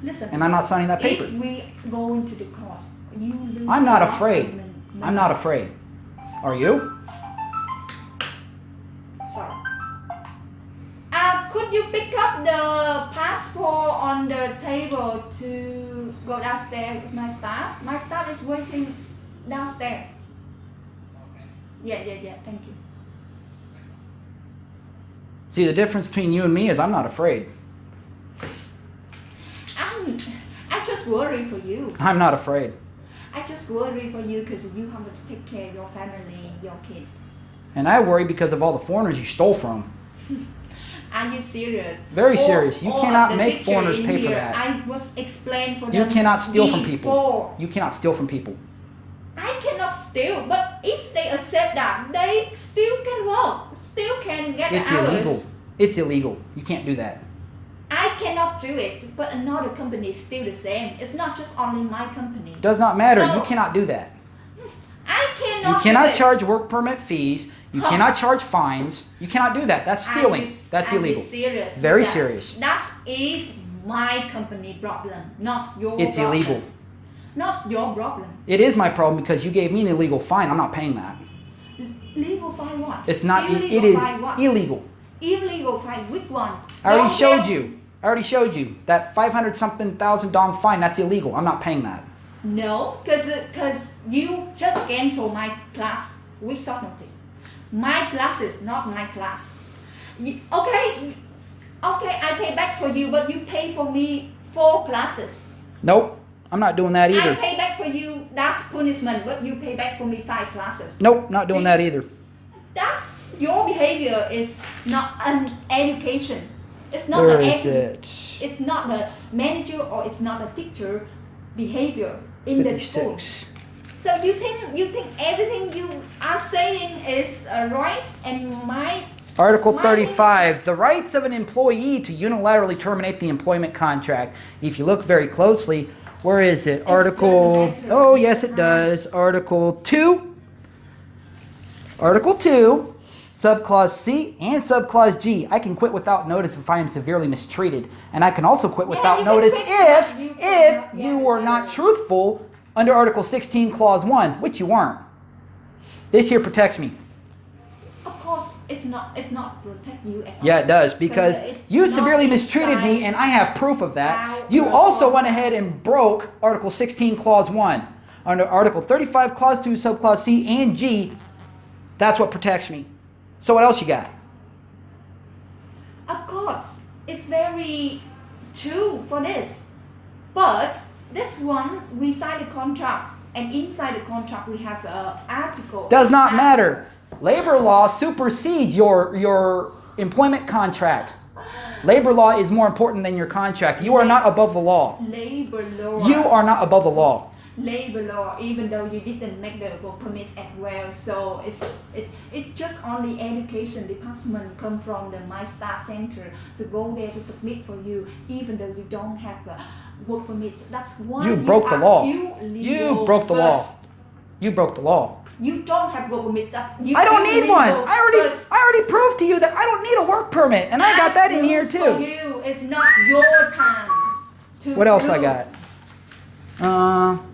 S2: Listen.
S1: and I'm not signing that paper.
S2: If we go into the course, you lose.
S1: I'm not
S2: lots of
S1: afraid.
S2: money.
S1: I'm not afraid. Are you?
S2: Sorry. Could you pick up the passport on the table to go downstairs with my staff? My staff is waiting downstairs. Yeah. Thank you.
S1: See, the difference between you and me is I'm not afraid.
S2: I just worry for you.
S1: I'm not afraid.
S2: I just worry for you because you have to take care of your family, your kids.
S1: And I worry because of all the foreigners you stole from.
S2: Are you serious?
S1: Very serious. You
S2: All
S1: cannot
S2: of the
S1: make
S2: teacher
S1: foreigners
S2: in
S1: pay for
S2: here,
S1: that.
S2: I was explained for them.
S1: You cannot steal from people.
S2: before.
S1: You cannot steal from people.
S2: I cannot steal, but if they accept that, they still can work, still can get
S1: It's
S2: the hours.
S1: illegal. It's illegal. You can't do that.
S2: I cannot do it, but another company is still the same. It's not just only my company.
S1: Does not matter.
S2: So,
S1: You cannot do that.
S2: I
S1: You
S2: cannot.
S1: cannot
S2: do it.
S1: charge work permit fees. You
S2: Huh.
S1: cannot charge fines. You cannot do that. That's stealing. That's illegal.
S2: Serious.
S1: Very
S2: That-
S1: serious.
S2: That is my company problem, not your
S1: It's
S2: problem.
S1: illegal.
S2: Not your problem.
S1: It is my problem because you gave me an illegal fine. I'm not paying that.
S2: Legal fine what?
S1: It's not.
S2: Illegal
S1: It is
S2: fine what?
S1: illegal.
S2: Illegal fine which one?
S1: I already
S2: Don't
S1: showed
S2: get-
S1: you. I already showed you that 500 something thousand dong fine. That's illegal. I'm not paying that.
S2: No, because you just cancel my class with short notice. My class is not my class. Okay, I pay back for you, but you pay for me 4 classes.
S1: Nope. I'm not doing that
S2: I
S1: either.
S2: pay back for you, that's punishment, but you pay back for me 5 classes.
S1: Nope. Not doing that either.
S2: That's your behavior is not an education. It's not
S1: Where
S2: an
S1: is it?
S2: It's not the manager or it's not a teacher behavior in the school.
S1: 56.
S2: So you think everything you are saying is right and my
S1: Article
S2: my
S1: 35, the rights of an employee to unilaterally terminate the employment contract. If you look very closely, where is it? Article,
S2: doesn't matter.
S1: oh yes it does. Article 2, subclause C and subclause G. I can quit without notice if I am severely mistreated. And I can also quit without
S2: you can
S1: notice
S2: quit
S1: if
S2: without- you can-
S1: you
S2: yeah,
S1: were not
S2: sorry.
S1: truthful under Article 16, Clause 1, which you weren't. This here protects me.
S2: Of course it's not protect you at all.
S1: Yeah, it does, because
S2: it's
S1: you
S2: not
S1: severely mistreated me,
S2: inside
S1: and I have proof of that.
S2: our
S1: You also
S2: law.
S1: went ahead and broke Article 16, Clause 1. Under Article 35, Clause 2, Subclause C and G, that's what protects me. So what else you got?
S2: Of course, it's very true for this. But this one, we sign the contract, and inside the contract we have an article.
S1: Does not matter. Labor law supersedes your employment contract. Labor law is more important than your contract. You are not above the law.
S2: Labor law.
S1: You are not above the law.
S2: Labor law, even though you didn't make the work permits as well, so it's just only education department come from the my staff center to go there to submit for you, even though you don't have a work permit. That's why
S1: You broke the law.
S2: You
S1: broke the law.
S2: first.
S1: You broke the law.
S2: You don't have work permit.
S1: I don't need one. I already
S2: First.
S1: proved to you that I don't need a a work permit, and I got that in here
S2: For
S1: too.
S2: you, it's not your time. To
S1: What else I
S2: prove.
S1: got?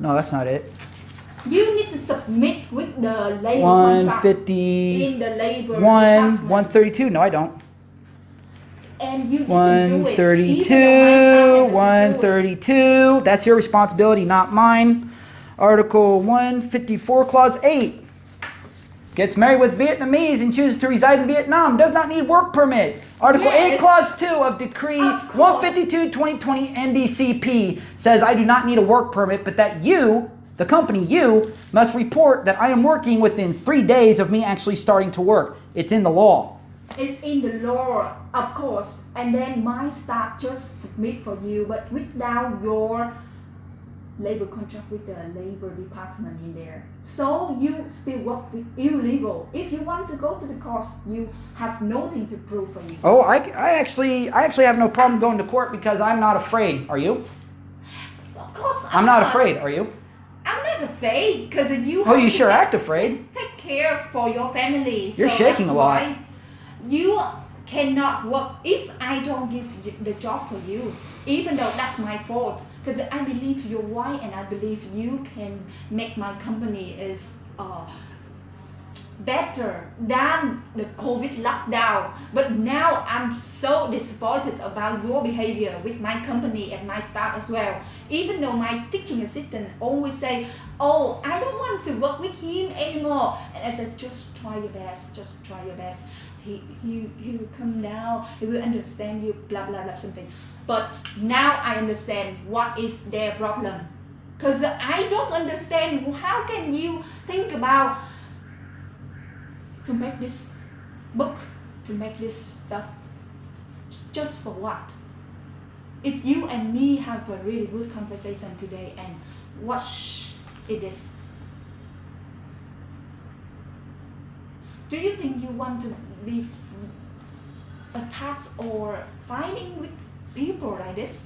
S1: No, that's not it.
S2: You need to submit with the labor contract
S1: 150,
S2: in the labor
S1: 132. No, I don't.
S2: And you need to do it.
S1: 132,
S2: Even though my staff had to do it.
S1: 132. That's your responsibility, not mine. Article 154, Clause 8. Gets married with Vietnamese and chooses to reside in Vietnam. Does not need work permit. Article 8,
S2: Yes.
S1: Clause 2 of Decree
S2: Of course.
S1: 152-2020 NDCP says I do not need a work permit, but that you, the company, you, must report that I am working within 3 days of me actually starting to work. It's in the law.
S2: It's in the law, of course. And then my staff just submit for you, but without your labor contract with the labor department in there. So you still work with illegal. If you want to go to the court, you have nothing to prove for you.
S1: Oh, I actually have no problem going to court because I'm not afraid. Are you?
S2: Of course,
S1: I'm not afraid. Are you?
S2: I'm not afraid because you.
S1: Oh,
S2: have
S1: you
S2: to
S1: sure
S2: take-
S1: act afraid.
S2: Take care for your family.
S1: You're
S2: So
S1: shaking
S2: that's
S1: a lot.
S2: why you cannot work if I don't give you the job for you, even though that's my fault. Because I believe you're white and I believe you can make my company is better than the COVID lockdown. But now I'm so disappointed about your behavior with my company and my staff as well. Even though my teaching assistant always say, oh, I don't want to work with him anymore. And I said, just try your best, just try your best. He will come down, he will understand you, blah, blah, blah, something. But now I understand what is their problem. Because I don't understand how can you think about to make this book, to make this stuff, just for what? If you and me have a really good conversation today and watch it is, do you think you want to be attacked or fighting with people like this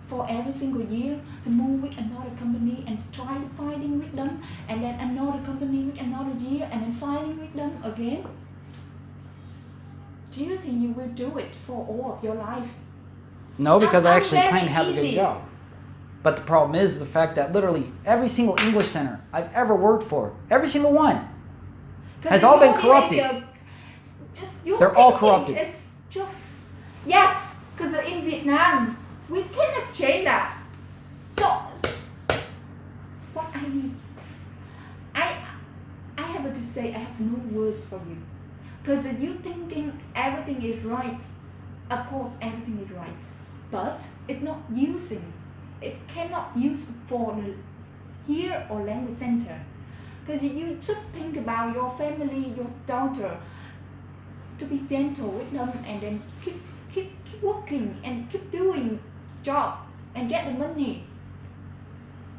S2: for every single year, to move with another company and try fighting with them, and then another company with another year and then fighting with them again? Do you think you will do it for all of your life?
S1: No, because I
S2: I'm
S1: actually
S2: very
S1: kind of have a good
S2: easy.
S1: job. But the problem is the fact that literally every single English center I've ever worked for, every single one,
S2: 'Cause
S1: has all been
S2: your
S1: corrupted.
S2: behavior, your
S1: They're all
S2: thinking
S1: corrupted.
S2: It's just, yes, because in Vietnam, we cannot change that. So, what I need, I have to say, I have no words for you. Because you thinking everything is right, of course everything is right, but it's not using, it cannot use for the here or language center. Because you just think about your family, your daughter, to be gentle with them and then keep working and keep doing job and get the money.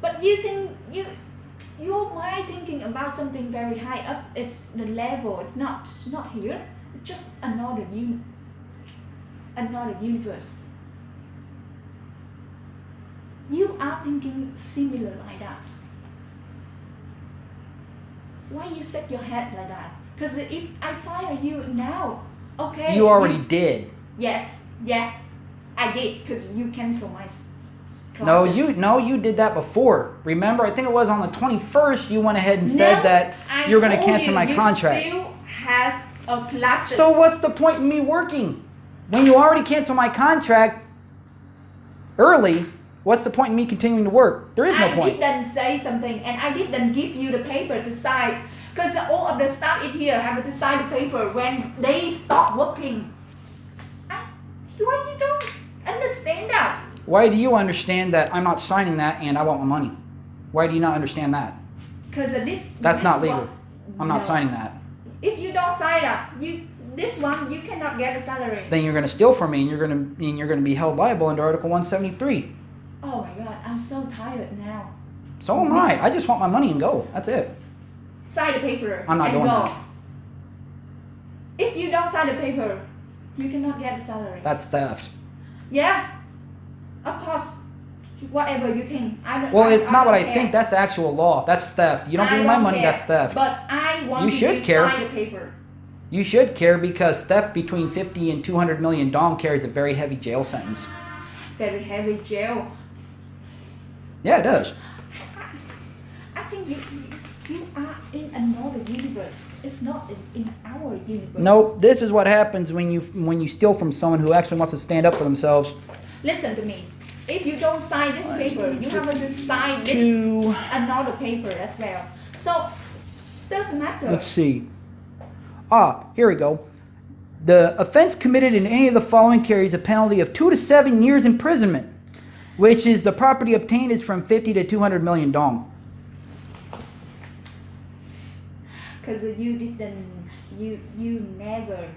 S2: But you think your mind thinking about something very high up. It's the level. It's not here. It's just another universe. You are thinking similar like that. Why you set your head like that? Because if I fire you now, okay.
S1: You already did.
S2: Yes, yeah, I did, because you canceled my
S1: No,
S2: classes.
S1: you did that before. Remember, I think it was on the 21st. You went ahead and said
S2: No,
S1: that
S2: I
S1: you were going to
S2: told
S1: cancel my contract.
S2: You still have a classes.
S1: So what's the point in me working when you already canceled my contract early? What's the point in me continuing to work? There is no point.
S2: I didn't say something, and I didn't give you the paper to sign, because all of the staff in here have to sign the paper when they stop working. Why you don't understand that?
S1: Why do you understand that I'm not signing that and I want my money? Why do you not understand that?
S2: Because
S1: That's not legal. I'm not
S2: No.
S1: signing that.
S2: If you don't sign that, this one you cannot get a salary.
S1: Then you're going to steal from me and you're going to be held liable under Article 173.
S2: Oh my God, I'm so tired now.
S1: So am I. I just want my money and go. That's it.
S2: Sign the paper.
S1: I'm not
S2: and
S1: doing
S2: go.
S1: that.
S2: If you don't sign the paper, you cannot get a salary.
S1: That's theft.
S2: Yeah, of course. Whatever you think.
S1: Well, it's not what I
S2: don't
S1: think.
S2: care.
S1: That's the actual law. That's theft. You don't give me my money,
S2: care.
S1: that's theft.
S2: But I want
S1: You
S2: you
S1: should
S2: to
S1: care.
S2: sign the paper.
S1: You should care because theft between 50 and 200 million dong carries a very heavy jail sentence.
S2: Very heavy jail.
S1: Yeah, it does.
S2: I think you are in another universe. It's not in our universe.
S1: Nope, this is what happens when you steal from someone who actually wants to stand up for themselves.
S2: Listen to me. If you don't sign this paper, you have to sign this another paper as well. So, doesn't matter.
S1: Let's see. Here we go. The offense committed in any of the following carries a penalty of 2 to 7 years imprisonment, which is the property obtained is from 50 to 200 million dong.
S2: Because you didn't, you never.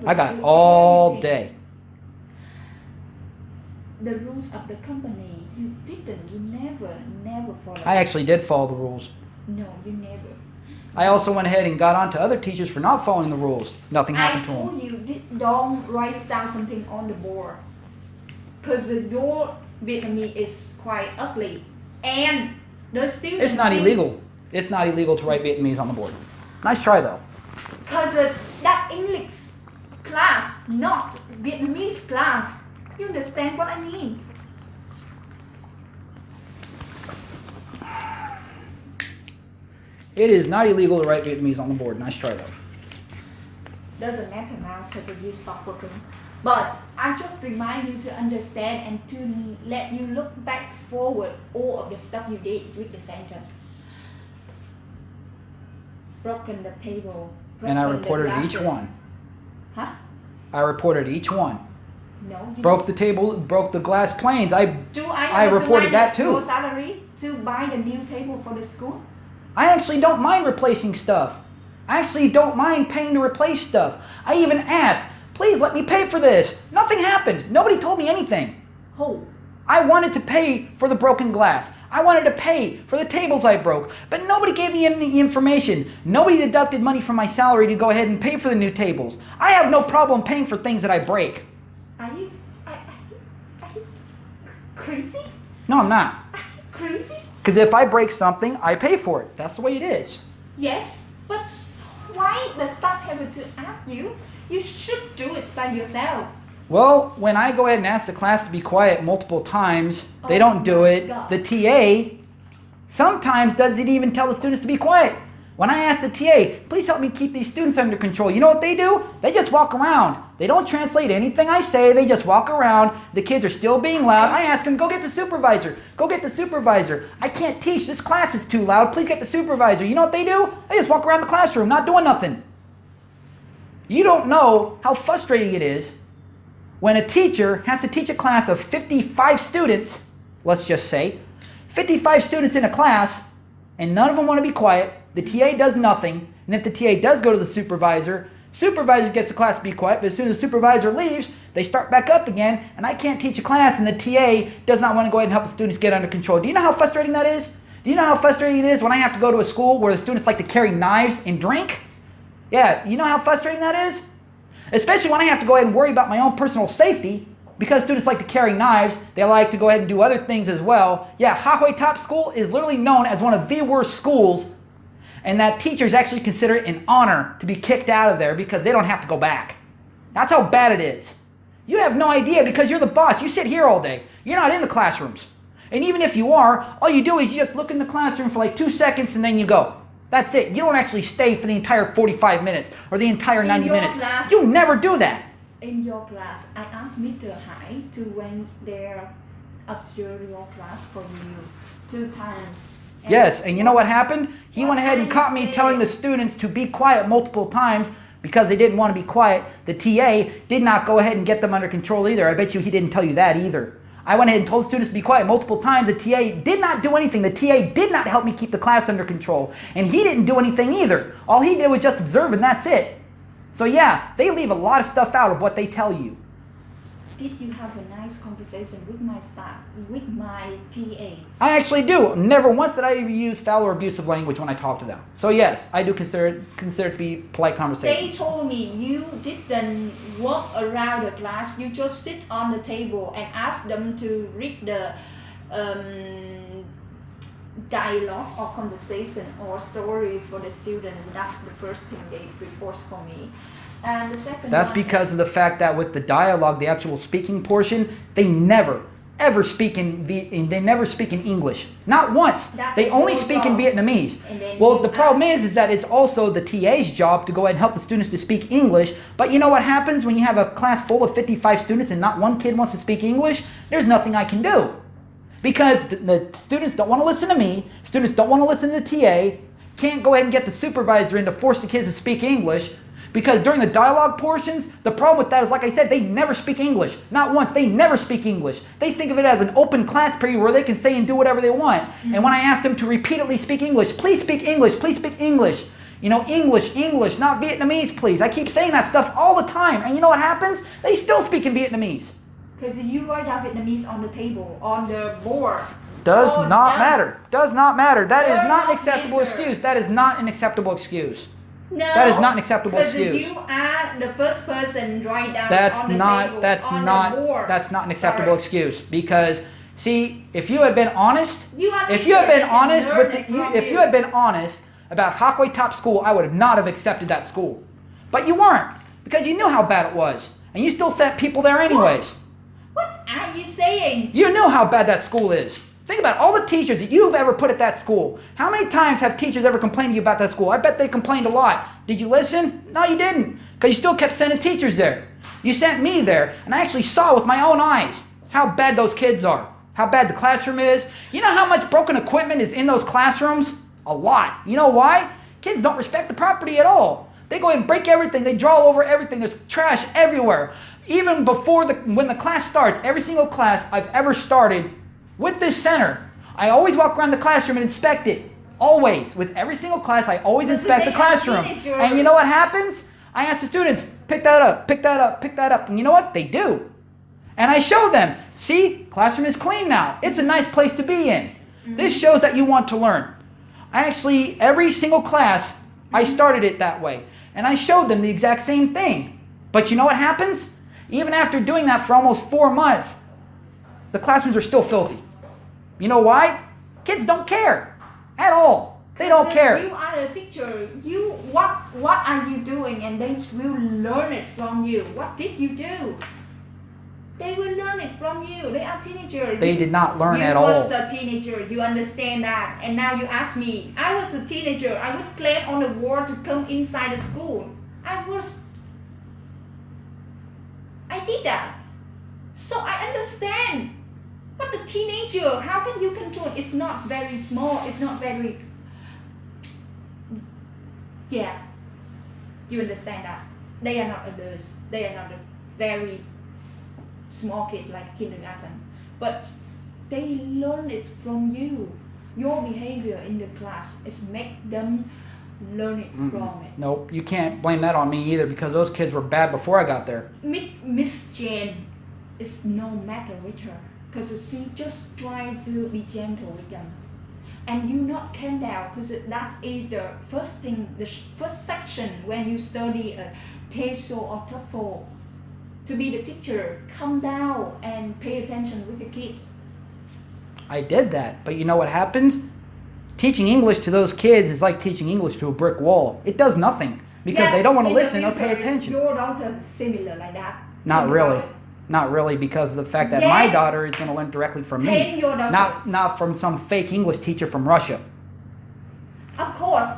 S1: I got all
S2: anything.
S1: day.
S2: The rules of the company, you never follow.
S1: I actually did follow the rules.
S2: No, you never.
S1: I also went ahead and got on to other teachers for not following the rules. Nothing happened to them.
S2: I told you, don't write down something on the board. Because your Vietnamese is quite ugly. And the students...
S1: It's not illegal. It's not illegal to write Vietnamese on the board. Nice try, though.
S2: Because that English class, not Vietnamese class. You understand what I mean?
S1: It is not illegal to write Vietnamese on the board. Nice try, though.
S2: Doesn't matter now because you stopped working. But I just remind you to understand and to let you look back forward all of the stuff you did with the center. Broken the table.
S1: And I reported each one.
S2: Huh?
S1: I reported each one.
S2: No.
S1: Broke the table, broke the glass planes. I
S2: have
S1: reported that too.
S2: Your salary to buy the new table for the school?
S1: I actually don't mind replacing stuff. I actually don't mind paying to replace stuff. I even asked, please let me pay for this. Nothing happened. Nobody told me anything.
S2: Who?
S1: I wanted to pay for the broken glass. I wanted to pay for the tables I broke, but nobody gave me any information. Nobody deducted money from my salary to go ahead and pay for the new tables. I have no problem paying for things that I break.
S2: Are you crazy?
S1: No, I'm not.
S2: Are you crazy?
S1: Because if I break something, I pay for it. That's the way it is.
S2: Yes, but why the staff have to ask you? You should do it by yourself.
S1: Well, when I go ahead and ask the class to be quiet multiple times, they don't do it.
S2: God.
S1: The TA sometimes doesn't even tell the students to be quiet. When I ask the TA, please help me keep these students under control, you know what they do? They just walk around. They don't translate anything I say. They just walk around. The kids are still being loud. I ask them, go get the supervisor. Go get the supervisor. I can't teach. This class is too loud. Please get the supervisor. You know what they do? They just walk around the classroom, not doing nothing. You don't know how frustrating it is when a teacher has to teach a class of 55 students, let's just say, 55 students in a class, and none of them want to be quiet. The TA does nothing, and if the TA does go to the supervisor gets the class to be quiet, but as soon as the supervisor leaves, they start back up again, and I can't teach a class, and the TA does not want to go ahead and help the students get under control. Do you know how frustrating that is? Do you know how frustrating it is when I have to go to a school where the students like to carry knives and drink? Yeah, you know how frustrating that is? Especially when I have to go ahead and worry about my own personal safety, because students like to carry knives, they like to go ahead and do other things as well. Yeah, Horde Top School is literally known as one of the worst schools, and that teachers actually consider it an honor to be kicked out of there because they don't have to go back. That's how bad it is. You have no idea because you're the boss. You sit here all day. You're not in the classrooms. And even if you are, all you do is you just look in the classroom for like 2 seconds and then you go. That's it. You don't actually stay for the entire 45 minutes or the entire 90 minutes.
S2: Class,
S1: you never do that.
S2: In your class, I asked Mr. Hai to rent their upstairs your class for you 2 times.
S1: Yes, and you know what happened? He went ahead and caught me telling the students to be quiet multiple times because they didn't want to be quiet. The TA did not go ahead and get them under control either. I bet you he didn't tell you that either. I went ahead and told students to be quiet multiple times. The TA did not do anything. The TA did not help me keep the class under control. And he didn't do anything either. All he did was just observe and that's it. So yeah, they leave a lot of stuff out of what they tell you.
S2: Did you have a nice conversation with my staff, with my TA?
S1: I actually do. Never once did I ever use foul or abusive language when I talk to them. So yes, I do consider it to be polite conversation.
S2: They told me you didn't walk around the class. You just sit on the table and ask them to read the dialogue or conversation or story for the student. That's the first thing they report for me. And the second
S1: That's
S2: one
S1: because of the fact that with the dialogue, the actual speaking portion, they never ever speak they never speak in English. Not once. They only speak in Vietnamese. Well, the problem is that it's also the TA's job to go ahead and help the students to speak English. But you know what happens when you have a class full of 55 students and not one kid wants to speak English? There's nothing I can do. Because the students don't want to listen to me, students don't want to listen to the TA, can't go ahead and get the supervisor in to force the kids to speak English. Because during the dialogue portions, the problem with that is, like I said, they never speak English. Not once. They never speak English. They think of it as an open class period where they can say and do whatever they want. Mm-hmm. And when I ask them to repeatedly speak English, please speak English, please speak English. You know, English, not Vietnamese, please. I keep saying that stuff all the time. And you know what happens? They still speak in Vietnamese.
S2: Because you write down Vietnamese on the table, on the board.
S1: Does not matter. Does not matter. That is not an acceptable excuse. That is not an acceptable excuse.
S2: No,
S1: that is not an acceptable excuse.
S2: Because you are the first person write down
S1: that's
S2: on the
S1: not,
S2: table,
S1: that's
S2: on
S1: not,
S2: the board.
S1: That's not an acceptable excuse. Because, see, if you had been honest,
S2: if you had been
S1: honest about Hawkway Top School, I would not have accepted that school. But you weren't, because you knew how bad it was, and you still sent people there anyways.
S2: What are you saying?
S1: You knew how bad that school is. Think about all the teachers that you've ever put at that school. How many times have teachers ever complained to you about that school? I bet they complained a lot. Did you listen? No, you didn't. Because you still kept sending teachers there. You sent me there, and I actually saw with my own eyes how bad those kids are. How bad the classroom is. You know how much broken equipment is in those classrooms? A lot. You know why? Kids don't respect the property at all. They go and break everything. They draw over everything. There's trash everywhere. Even before when the class starts, every single class I've ever started with this center, I always walk around the classroom and inspect it. Always. With every single class, I always inspect the classroom. And you know what happens? I ask the students, pick that up, pick that up, pick that up. And you know what? They do. And I show them, see, classroom is clean now. It's a nice place to be in. Mm-hmm. This shows that you want to learn. I actually, every single class, I started it that way. And I showed them the exact same thing. But you know what happens? Even after doing that for almost 4 months, the classrooms are still filthy. You know why? Kids don't care at all. They don't care.
S2: You are a teacher. What are you doing? And they will learn it from you. What did you do? They will learn it from you. They are teenagers.
S1: They did not learn at all.
S2: You was a teenager. You understand that. And now you ask me. I was a teenager. I was clapped on the wall to come inside the school. I did that. So I understand. But the teenager, how can you control? It's not very small. It's not very... Yeah. You understand that. They are not adults. They are not a very small kid like kindergarten. But they learn it from you. Your behavior in the class is make them learn it from it.
S1: Nope. You can't blame that on me either because those kids were bad before I got there.
S2: Miss Jane is no matter with her. Because she just try to be gentle with them. And you not calm down because that's the first thing, the first section when you study a TESOL or TOEFL. To be the teacher, calm down and pay attention with the kids.
S1: I did that, but you know what happens? Teaching English to those kids is like teaching English to a brick wall. It does nothing because they don't want to listen or pay attention.
S2: Your daughter is similar like that.
S1: Not really. Not really, because of the fact that my daughter is going to learn directly from me, not from some fake English teacher from Russia.
S2: Of course,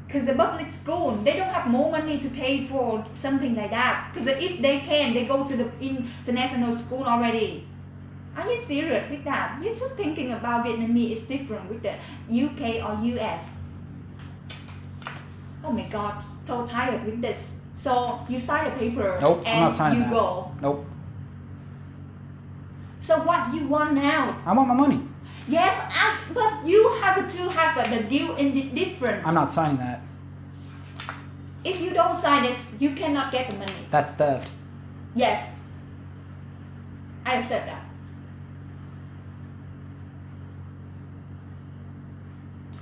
S2: because the public school, they don't have more money to pay for something like that. Because if they can, they go to the international school already. Are you serious with that? You're just thinking about Vietnamese is different with the UK or US. Oh my God, so tired with this. So you sign a paper
S1: nope,
S2: and
S1: I'm not signing
S2: you
S1: that.
S2: Go.
S1: Nope.
S2: So what you want now?
S1: I want my money.
S2: Yes, but you have to have the deal in different.
S1: I'm not signing that.
S2: If you don't sign this, you cannot get the money.
S1: That's theft.
S2: Yes. I accept that.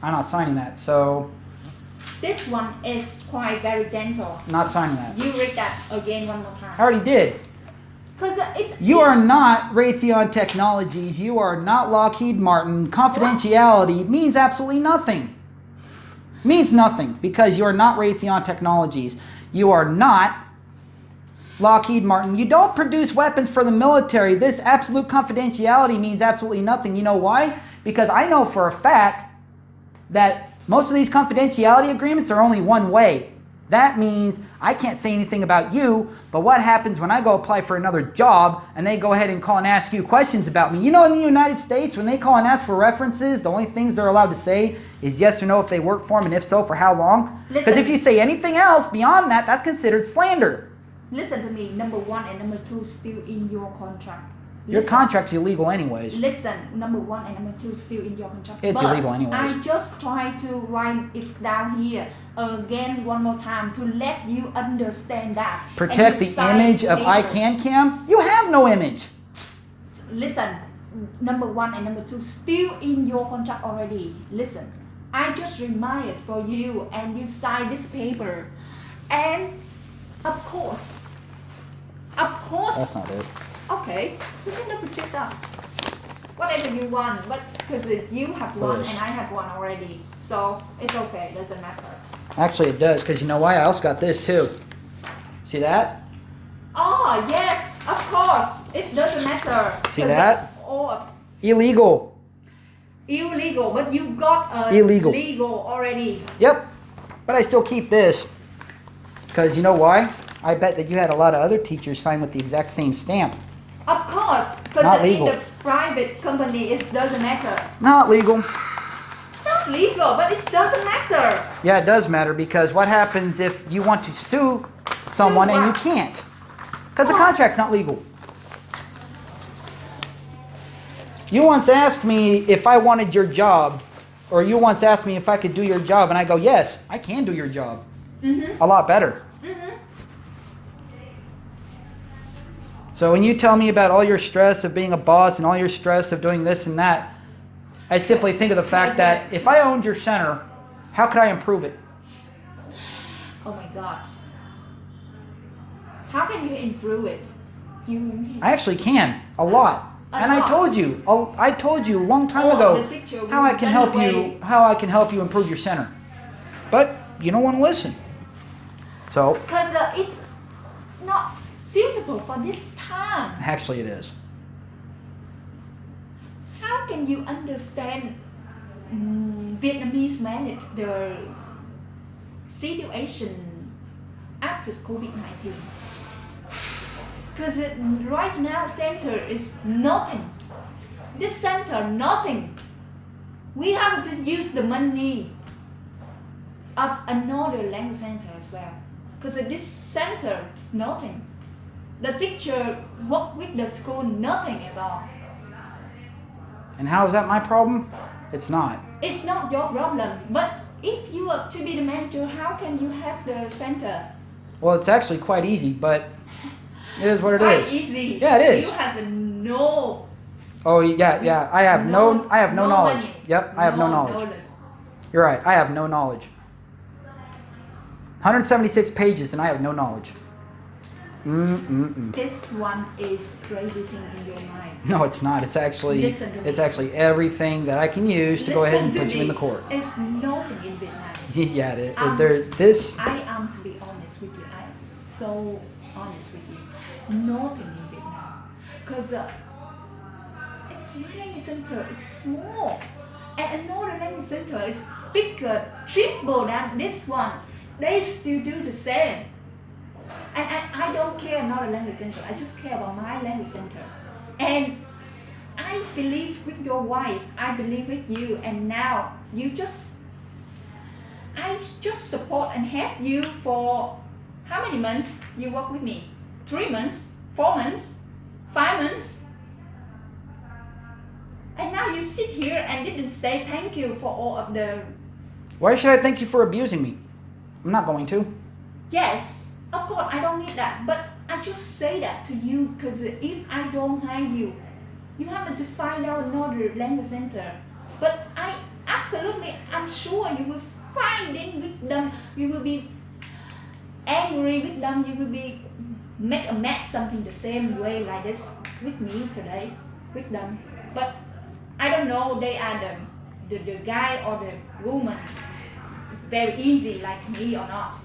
S1: I'm not signing that, so...
S2: This one is quite very gentle.
S1: Not signing that.
S2: You read that again one more time.
S1: I already did.
S2: Because
S1: You are not Raytheon Technologies. You are not Lockheed Martin. Confidentiality means absolutely nothing. Means nothing because you are not Raytheon Technologies. You are not Lockheed Martin. You don't produce weapons for the military. This absolute confidentiality means absolutely nothing. You know why? Because I know for a fact that most of these confidentiality agreements are only one way. That means I can't say anything about you, but what happens when I go apply for another job and they go ahead and call and ask you questions about me? You know, in the United States, when they call and ask for references, the only things they're allowed to say is yes or no if they work for them, and if so, for how long. Because if you say anything else beyond that, that's considered slander.
S2: Listen to me. Number 1 and number 2 still in your contract.
S1: Your contract's illegal anyways.
S2: Listen, number 1 and number 2 still in your contract.
S1: It's illegal anyways.
S2: I just try to write it down here again one more time to let you understand that.
S1: Protect the image of ICANN. You have no image.
S2: Listen, number 1 and number 2 still in your contract already. Listen, I just remind it for you and you sign this paper. And of course.
S1: That's not it.
S2: Okay, you can double check that. Whatever you want, but because you have one and I have one already, so it's okay, doesn't matter.
S1: Actually, it does, because you know why? I also got this too. See that?
S2: Oh, yes, of course. It doesn't matter.
S1: See that?
S2: Oh,
S1: illegal.
S2: Illegal, but you got
S1: illegal.
S2: Legal already.
S1: Yep, but I still keep this. Because you know why? I bet that you had a lot of other teachers sign with the exact same stamp.
S2: Of course, because in the private company, it doesn't matter.
S1: Not legal.
S2: Not legal, but it doesn't matter.
S1: Yeah, it does matter, because what happens if you want to sue someone and you can't? Because the contract's not legal. You once asked me if I wanted your job, or you once asked me if I could do your job, and I go, yes, I can do your job. A lot better. So when you tell me about all your stress of being a boss and all your stress of doing this and that, I simply think of the fact that if I owned your center, how could I improve it?
S2: Oh my God. How can you improve it?
S1: I actually can, a lot. And I told you a long time ago how I can help you improve your center. But you don't want to listen. So
S2: because it's not suitable for this time.
S1: Actually, it is.
S2: How can you understand Vietnamese manage the situation after COVID-19? Because right now center is nothing. This center, nothing. We have to use the money of another language center as well. Because this center is nothing. The teacher work with the school, nothing at all.
S1: And how is that my problem? It's not.
S2: It's not your problem. But if you are to be the manager, how can you have the center?
S1: Well, it's actually quite easy, but it is what it is.
S2: Quite easy.
S1: Yeah, it is.
S2: You have no.
S1: Oh yeah. I have no knowledge.
S2: Money.
S1: Yep, I have no knowledge. You're right. I have no knowledge. 176 pages, and I have no knowledge.
S2: This one is crazy thing in your mind.
S1: No, it's not. It's actually everything that I can use to go ahead and put you in the court.
S2: It's nothing in Vietnam.
S1: Yeah,
S2: I am, to be honest with you. I am so honest with you. Nothing in Vietnam, because it's my language center is small, and another language center is bigger, triple than this one. They still do the same. And I don't care another language center. I just care about my language center. And I believe with your wife. I believe with you. And now I just support and help you for how many months you work with me? 3 months? 4 months? 5 months? And now you sit here and didn't say thank you for all of the...
S1: Why should I thank you for abusing me? I'm not going to.
S2: Yes, of course, I don't need that. But I just say that to you because if I don't hire you, you have to find out another language center. But I'm sure you will fight in with them. You will be angry with them. You will be make a mess something the same way like this with me today, with them. But I don't know they are the guy or the woman very easy like me or not.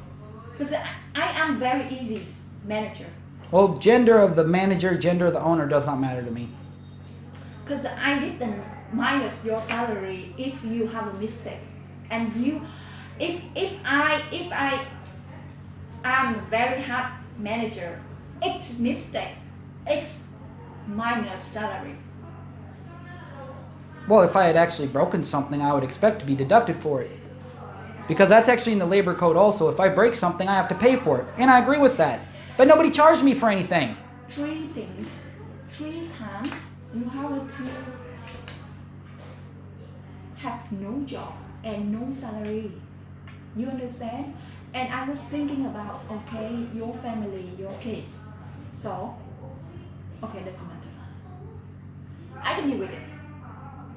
S2: Because I am very easy manager.
S1: Well, gender of the manager, gender of the owner does not matter to me.
S2: Because I didn't minus your salary if you have a mistake. And you, if I am very hard manager, X mistake, X minus salary.
S1: Well, if I had actually broken something, I would expect to be deducted for it. Because that's actually in the labor code also. If I break something, I have to pay for it. And I agree with that. But nobody charged me for anything.
S2: 3 things, 3 times you have to have no job and no salary. You understand? And I was thinking about, okay, your family, your kid. So, okay, doesn't matter. I can deal with it.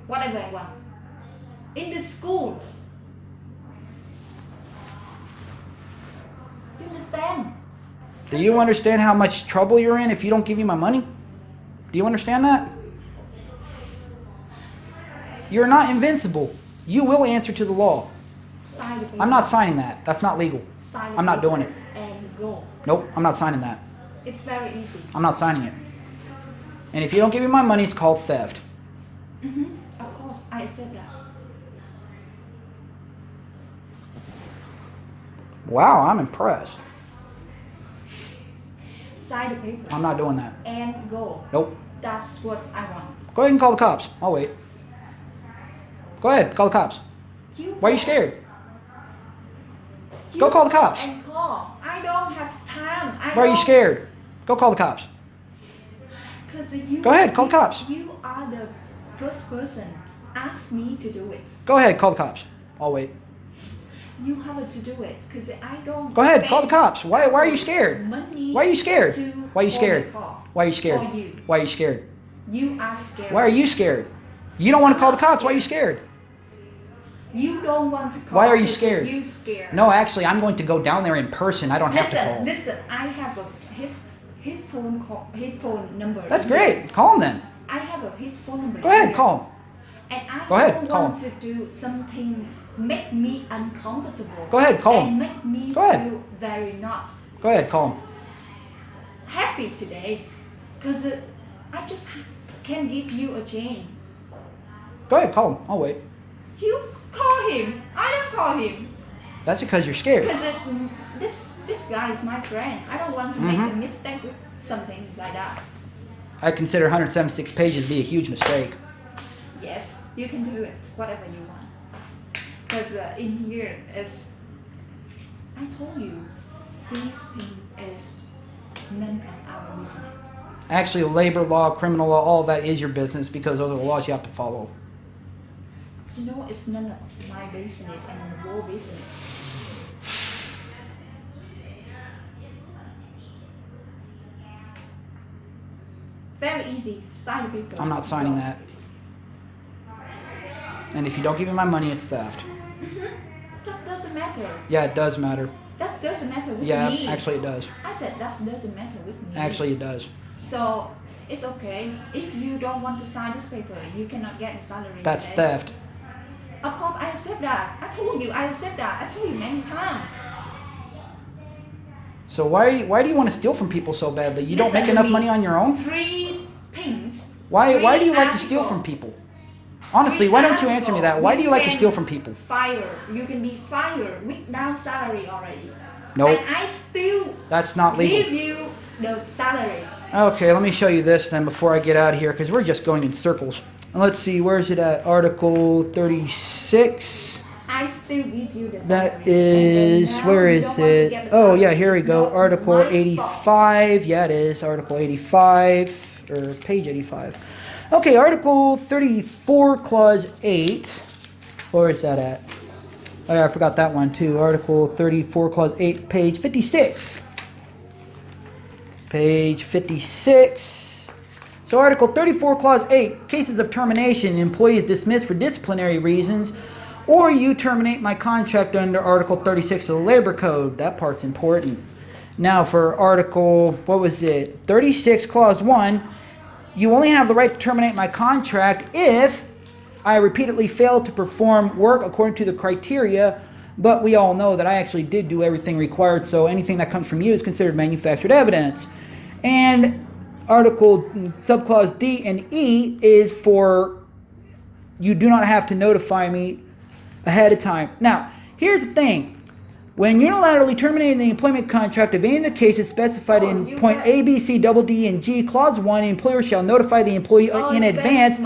S2: Whatever I want. In the school. You understand?
S1: Do you understand how much trouble you're in if you don't give me my money? Do you understand that? You're not invincible. You will answer to the law.
S2: Sign the paper.
S1: I'm not signing that. That's not legal.
S2: Sign the
S1: I'm not
S2: paper
S1: doing it.
S2: And go.
S1: Nope, I'm not signing that.
S2: It's very easy.
S1: I'm not signing it. And if you don't give me my money, it's called theft.
S2: Of course, I accept that.
S1: Wow, I'm impressed.
S2: Sign the paper.
S1: I'm not doing that.
S2: And go.
S1: Nope.
S2: That's what I want.
S1: Go ahead and call the cops. I'll wait. Go ahead, call the cops. Why are you scared? Go call the cops.
S2: And call. I don't have time.
S1: Why are you scared? Go call the cops. Go ahead, call the cops.
S2: You are the first person asked me to do it.
S1: Go ahead, call the cops. I'll wait.
S2: You have to do it because I don't.
S1: Go ahead, call the cops. Why are you scared? Why are you scared? Why are you scared? Why are you scared?
S2: For you.
S1: Why are you scared?
S2: You are scared.
S1: Why are you scared? You don't want to call the cops. Why are you scared?
S2: You don't want to call.
S1: Why are you scared?
S2: You scared.
S1: No, actually, I'm going to go down there in person. I don't have to call.
S2: Listen. I have his phone number.
S1: That's great. Call him then.
S2: I have his phone number.
S1: Go ahead, call him.
S2: And I
S1: Go ahead,
S2: don't
S1: call
S2: want to do something make me uncomfortable.
S1: Go ahead, call him.
S2: And make me
S1: Go ahead.
S2: feel very not
S1: Go ahead, call him.
S2: happy today, because I just can give you a chance.
S1: Go ahead, call him. I'll wait.
S2: You call him. I don't call him.
S1: That's because you're scared.
S2: Because this guy is my friend. I don't want to make a mistake with something like that.
S1: I consider 176 pages to be a huge mistake.
S2: Yes, you can do it. Whatever you want. Because in here is, I told you, this thing is none of our business.
S1: Actually, labor law, criminal law, all of that is your business because those are the laws you have to follow.
S2: You know, it's none of my business and your business. Very easy. Sign the paper.
S1: I'm not signing that. And if you don't give me my money, it's theft.
S2: That doesn't matter.
S1: Yeah, it does matter.
S2: That doesn't matter with me.
S1: Yeah, actually it does.
S2: I said that doesn't matter with me.
S1: Actually it does.
S2: So it's okay. If you don't want to sign this paper, you cannot get the salary.
S1: That's
S2: today.
S1: theft.
S2: Of course, I accept that. I told you, I accept that. I told you many times.
S1: So why do you want to steal from people so badly? You don't
S2: Listen
S1: make
S2: to
S1: enough
S2: me.
S1: money on your own?
S2: 3 things.
S1: Why do
S2: Three
S1: you like to steal
S2: article.
S1: from people? Honestly, why don't you answer me that? Why do you like to steal from people?
S2: You can be fired without salary already.
S1: Nope.
S2: And I still
S1: That's not legal.
S2: give you the salary.
S1: Okay, let me show you this then before I get out of here because we're just going in circles. And let's see, where is it at? Article 36.
S2: I still give you the salary.
S1: That is,
S2: And then now
S1: where
S2: you
S1: is
S2: don't want to
S1: it?
S2: get the
S1: Oh,
S2: salary.
S1: yeah, here we
S2: It's
S1: go.
S2: not
S1: Article
S2: my fault.
S1: 85. Yeah, it is. Article 85, or page 85. Okay, Article 34, Clause 8. Where is that at? Oh, yeah, I forgot that one too. Article 34, Clause 8, page 56. Page 56. So Article 34, Clause 8, cases of termination, employee is dismissed for disciplinary reasons, or you terminate my contract under Article 36 of the Labor Code. That part's important. Now for Article, what was it, 36 Clause 1, you only have the right to terminate my contract if I repeatedly failed to perform work according to the criteria, but we all know that I actually did do everything required, so anything that comes from you is considered manufactured evidence. And Article subclause D and E is for you do not have to notify me ahead of time. Now, here's the thing. When unilaterally terminating the employment contract of any of the cases specified in point A, B, C, double D, and G, Clause 1, the employer shall notify the employee in advance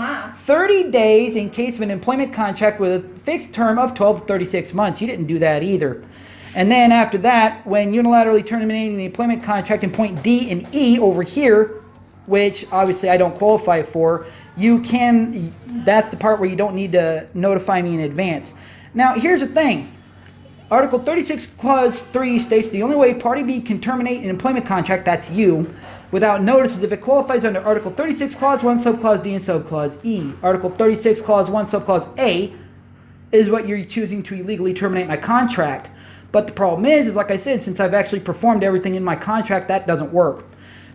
S1: 30 days in case of an employment contract with a fixed term of 12 to 36 months. You didn't do that either. And then after that, when unilaterally terminating the employment contract in point D and E over here, which obviously I don't qualify for, you can, that's the part where you don't need to notify me in advance. Now, here's the thing. Article 36 Clause 3 states the only way Party B can terminate an employment contract, that's you, without notice is if it qualifies under Article 36 Clause 1, Subclause D, and Subclause E. Article 36 Clause 1, Subclause A is what you're choosing to illegally terminate my contract. But the problem is like I said, since I've actually performed everything in my contract, that doesn't work.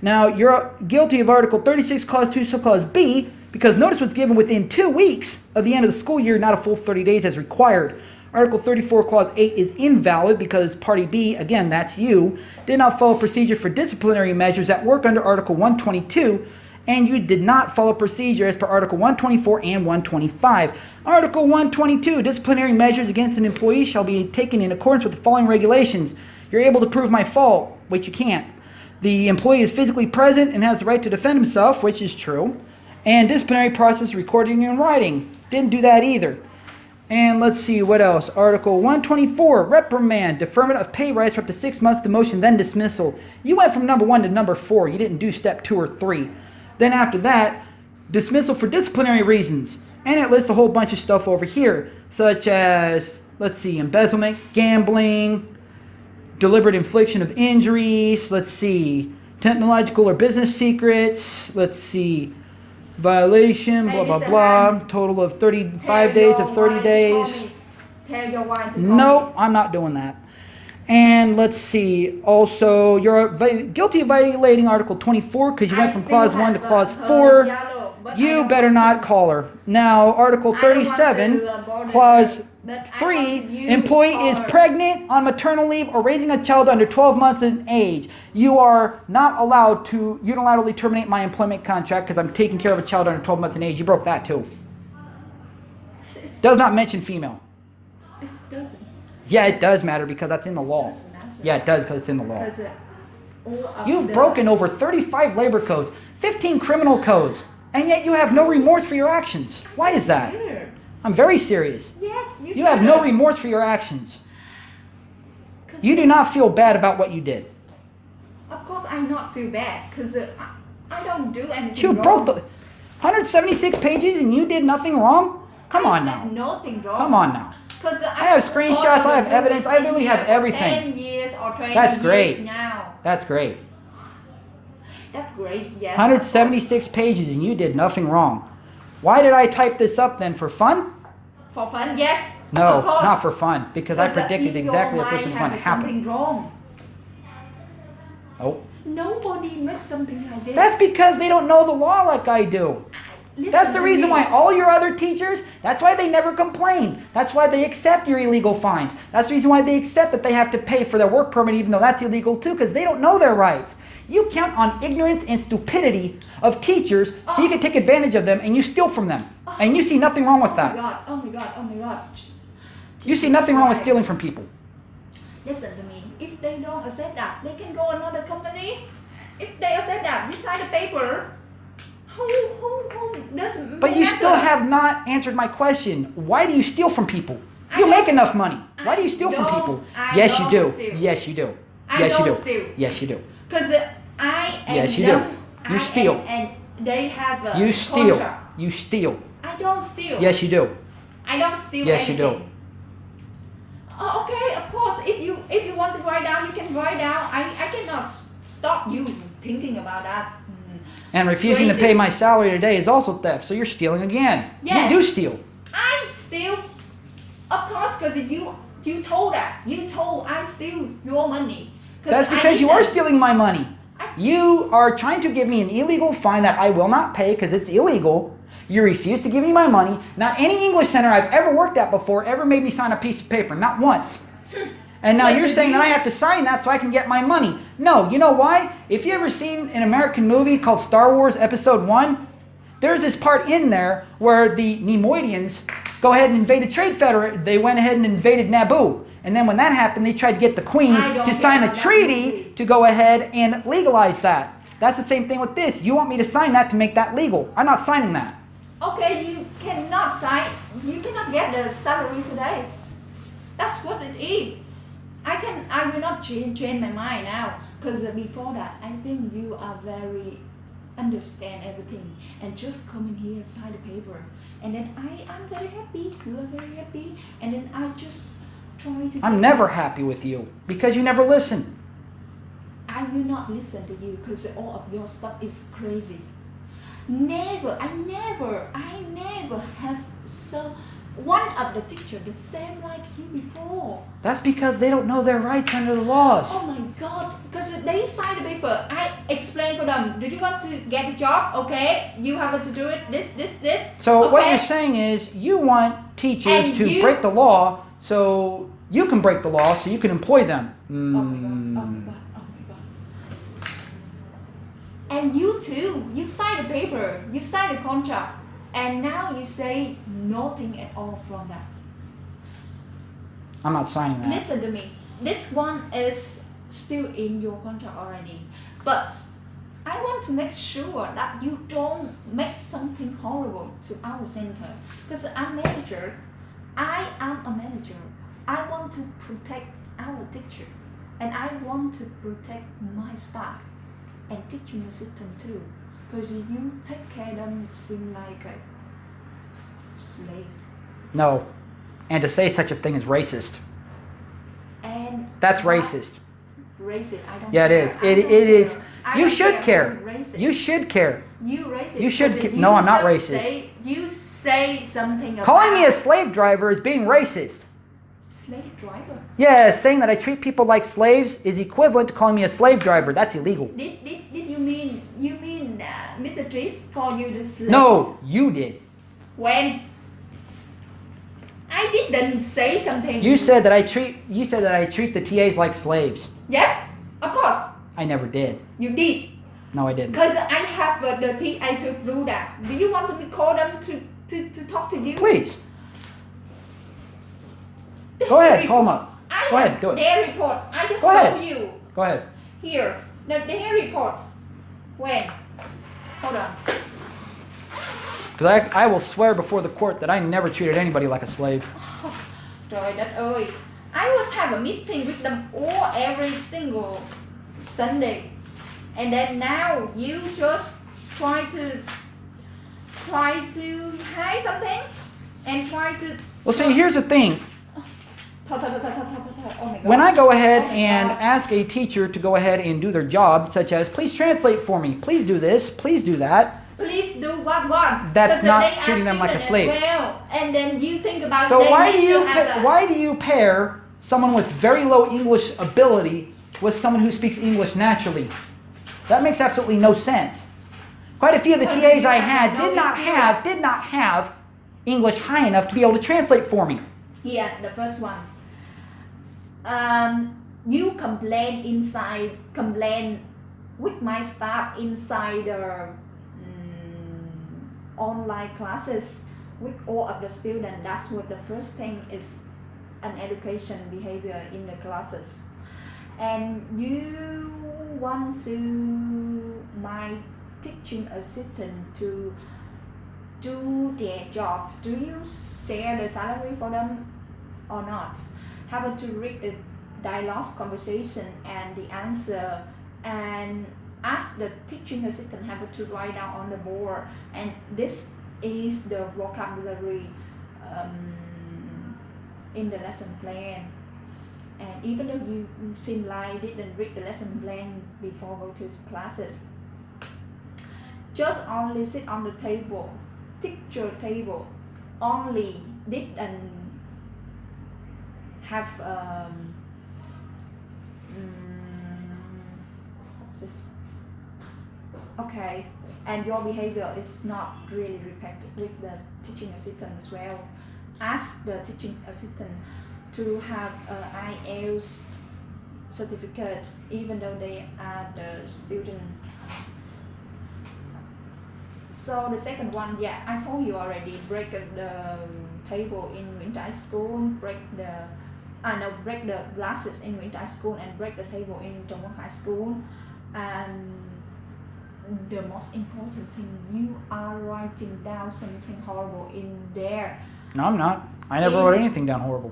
S1: Now, you're guilty of Article 36 Clause 2, Subclause B, because notice was given within 2 weeks of the end of the school year, not a full 30 days as required. Article 34, Clause 8 is invalid because Party B, again, that's you, did not follow procedure for disciplinary measures at work under Article 122, and you did not follow procedure as per Article 124 and 125. Article 122, disciplinary measures against an employee shall be taken in accordance with the following regulations. You're able to prove my fault, which you can't. The employee is physically present and has the right to defend himself, which is true. And disciplinary process recording and writing. Didn't do that either. And let's see, what else? Article 124, reprimand, deferment of pay rise for up to 6 months, demotion, then dismissal. You went from number 1 to number 4. You didn't do step 2 or 3. Then after that, dismissal for disciplinary reasons. And it lists a whole bunch of stuff over here, such as, let's see, embezzlement, gambling, deliberate infliction of injuries, let's see, technological or business secrets, let's see, violation, blah, blah, blah, total of 35 days of 30 days. Nope, I'm not doing that. And let's see, also, you're guilty of violating Article 24 because you went from Clause 1 to Clause 4. You better not call her. Now, Article 37, Clause 3, employee is pregnant, on maternal leave, or raising a child under 12 months in age. You are not allowed to unilaterally terminate my employment contract because I'm taking care of a child under 12 months in age. You broke that too. Does not mention female.
S2: It doesn't.
S1: Yeah, it does matter because that's in the law. Yeah, it does because it's in the law. You've broken over 35 labor codes, 15 criminal codes, and yet you have no remorse for your actions. Why is that? I'm very serious.
S2: Yes,
S1: you have no remorse for your actions. You do not feel bad about what you did.
S2: Of course, I not feel bad because I don't do anything
S1: you
S2: wrong.
S1: Broke the 176 pages and you did nothing wrong? Come on now.
S2: Nothing wrong.
S1: Come on now.
S2: I
S1: have screenshots, I have evidence, I literally have everything.
S2: 10 years or 20
S1: That's great.
S2: years now.
S1: That's great.
S2: That's great, yes.
S1: 176 pages and you did nothing wrong. Why did I type this up then? For fun?
S2: For fun, yes.
S1: No, not for fun. Because I predicted exactly that this was going to happen.
S2: Something wrong.
S1: Oh.
S2: Nobody makes something like this.
S1: That's because they don't know the law like I do. That's the reason why all your other teachers, that's why they never complain. That's why they accept your illegal fines. That's the reason why they accept that they have to pay for their work permit even though that's illegal too, because they don't know their rights. You count on ignorance and stupidity of teachers so you can take advantage of them and you steal from them. And you see nothing wrong with that.
S2: Oh my God, oh my God.
S1: You see nothing wrong with stealing from people.
S2: Listen to me. If they don't accept that, they can go another company. If they accept that, you sign the paper. Who doesn't
S1: But you still have not answered my question. Why do you steal from people? You make enough money. Why do you steal from people? Yes, you do. Yes, you do. Yes, you do. Yes, you do.
S2: Because I and
S1: yes, you do. You steal.
S2: And they have a
S1: You steal.
S2: contract.
S1: You steal.
S2: I don't steal.
S1: Yes, you do.
S2: I don't steal
S1: Yes,
S2: anything.
S1: you do.
S2: Oh, okay, of course. If you want to write down, you can write down. I cannot stop you thinking about that.
S1: And refusing to pay my salary today is also theft, so you're stealing again.
S2: Yes.
S1: You do steal.
S2: I steal. Of course, because you told that. You told I steal your money.
S1: That's because you are stealing my money. You are trying to give me an illegal fine that I will not pay because it's illegal. You refuse to give me my money. Not any English center I've ever worked at before ever made me sign a piece of paper. Not once. And now you're saying that I have to sign that so I can get my money. No, you know why? If you ever seen an American movie called Star Wars Episode 1, there's this part in there where the Nemoidians go ahead and invade the Trade Federation. They went ahead and invaded Naboo. And then when that happened, they tried to get the Queen to sign a treaty to go ahead and legalize that. That's the same thing with this. You want me to sign that to make that legal. I'm not signing that.
S2: Okay, you cannot sign. You cannot get the salary today. That's what it is. I will not change my mind now. Because before that, I think you are very understand everything. And just come in here, sign the paper. And then I'm very happy. You are very happy. And then I just try to...
S1: I'm never happy with you. Because you never listen.
S2: I will not listen to you. Because all of your stuff is crazy. I never have one of the teacher the same like you before.
S1: That's because they don't know their rights under the laws.
S2: Oh my God, because they sign the paper. I explain for them. Do you want to get a job? Okay, you have to do it. This.
S1: So
S2: okay.
S1: What you're saying is you want teachers to break the law so you can break the law so you can employ them.
S2: Oh my God. And you too, you sign the paper, you sign the contract, and now you say nothing at all from that.
S1: I'm not signing that.
S2: Listen to me. This one is still in your contract already. But I want to make sure that you don't make something horrible to our center. Because I'm manager. I am a manager. I want to protect our teacher. And I want to protect my staff. And teaching system too, because you take care of them seem like a slave.
S1: No, and to say such a thing is racist.
S2: And
S1: that's racist.
S2: Racist, I don't.
S1: Yeah,
S2: care.
S1: it is. You should care.
S2: You
S1: should care.
S2: You racist.
S1: You should. No, I'm not racist.
S2: You say something about
S1: calling me a slave driver is being racist.
S2: Slave driver?
S1: Yeah, saying that I treat people like slaves is equivalent to calling me a slave driver. That's illegal.
S2: Did you mean Mr. Tris called you the slave?
S1: No, you did.
S2: When? I didn't say something.
S1: You said that I treat the TAs like slaves.
S2: Yes, of course.
S1: I never did.
S2: You did.
S1: No, I didn't.
S2: Because I have the TA to do that. Do you want me to call them to talk to you?
S1: Please. Go ahead, call them up. Go ahead, do it.
S2: Their report. I just
S1: Go ahead.
S2: show you.
S1: Go ahead.
S2: Here, their report. When? Hold on.
S1: Because I will swear before the court that I never treated anybody like a slave.
S2: Trời đất ơi. I was have a meeting with them all every single Sunday. And then now you just try to hide something and try to...
S1: Well, see, here's the thing.
S2: Oh my God.
S1: When I go ahead and ask a teacher to go ahead and do their job, such as, please translate for me, please do this, please do that.
S2: Please do what?
S1: That's not treating them like a slave.
S2: Well. And then you think about...
S1: So why do you pair someone with very low English ability with someone who speaks English naturally? That makes absolutely no sense. Quite a few of the TAs I had did not have English high enough to be able to translate for me.
S2: Here, the first one. You complain with my staff inside the online classes with all of the students. That's what the first thing is, an education behavior in the classes. And you want to my teaching assistant to do their job. Do you share the salary for them or not? How about to read the dialogue conversation and the answer, and ask the teaching assistant how to write down on the board, and this is the vocabulary in the lesson plan. And even though you seem like didn't read the lesson plan before go to classes, just only sit on the table, teacher table, only didn't have it. Okay, and your behavior is not really reflected with the teaching assistant as well. Ask the teaching assistant to have an IELTS certificate even though they are the student. So the second one, yeah, I told you already, break the table in winter school, break the glasses in winter school and break the table in Zhongguan High School. And the most important thing, you are writing down something horrible in there.
S1: No, I'm not. I never wrote anything down horrible.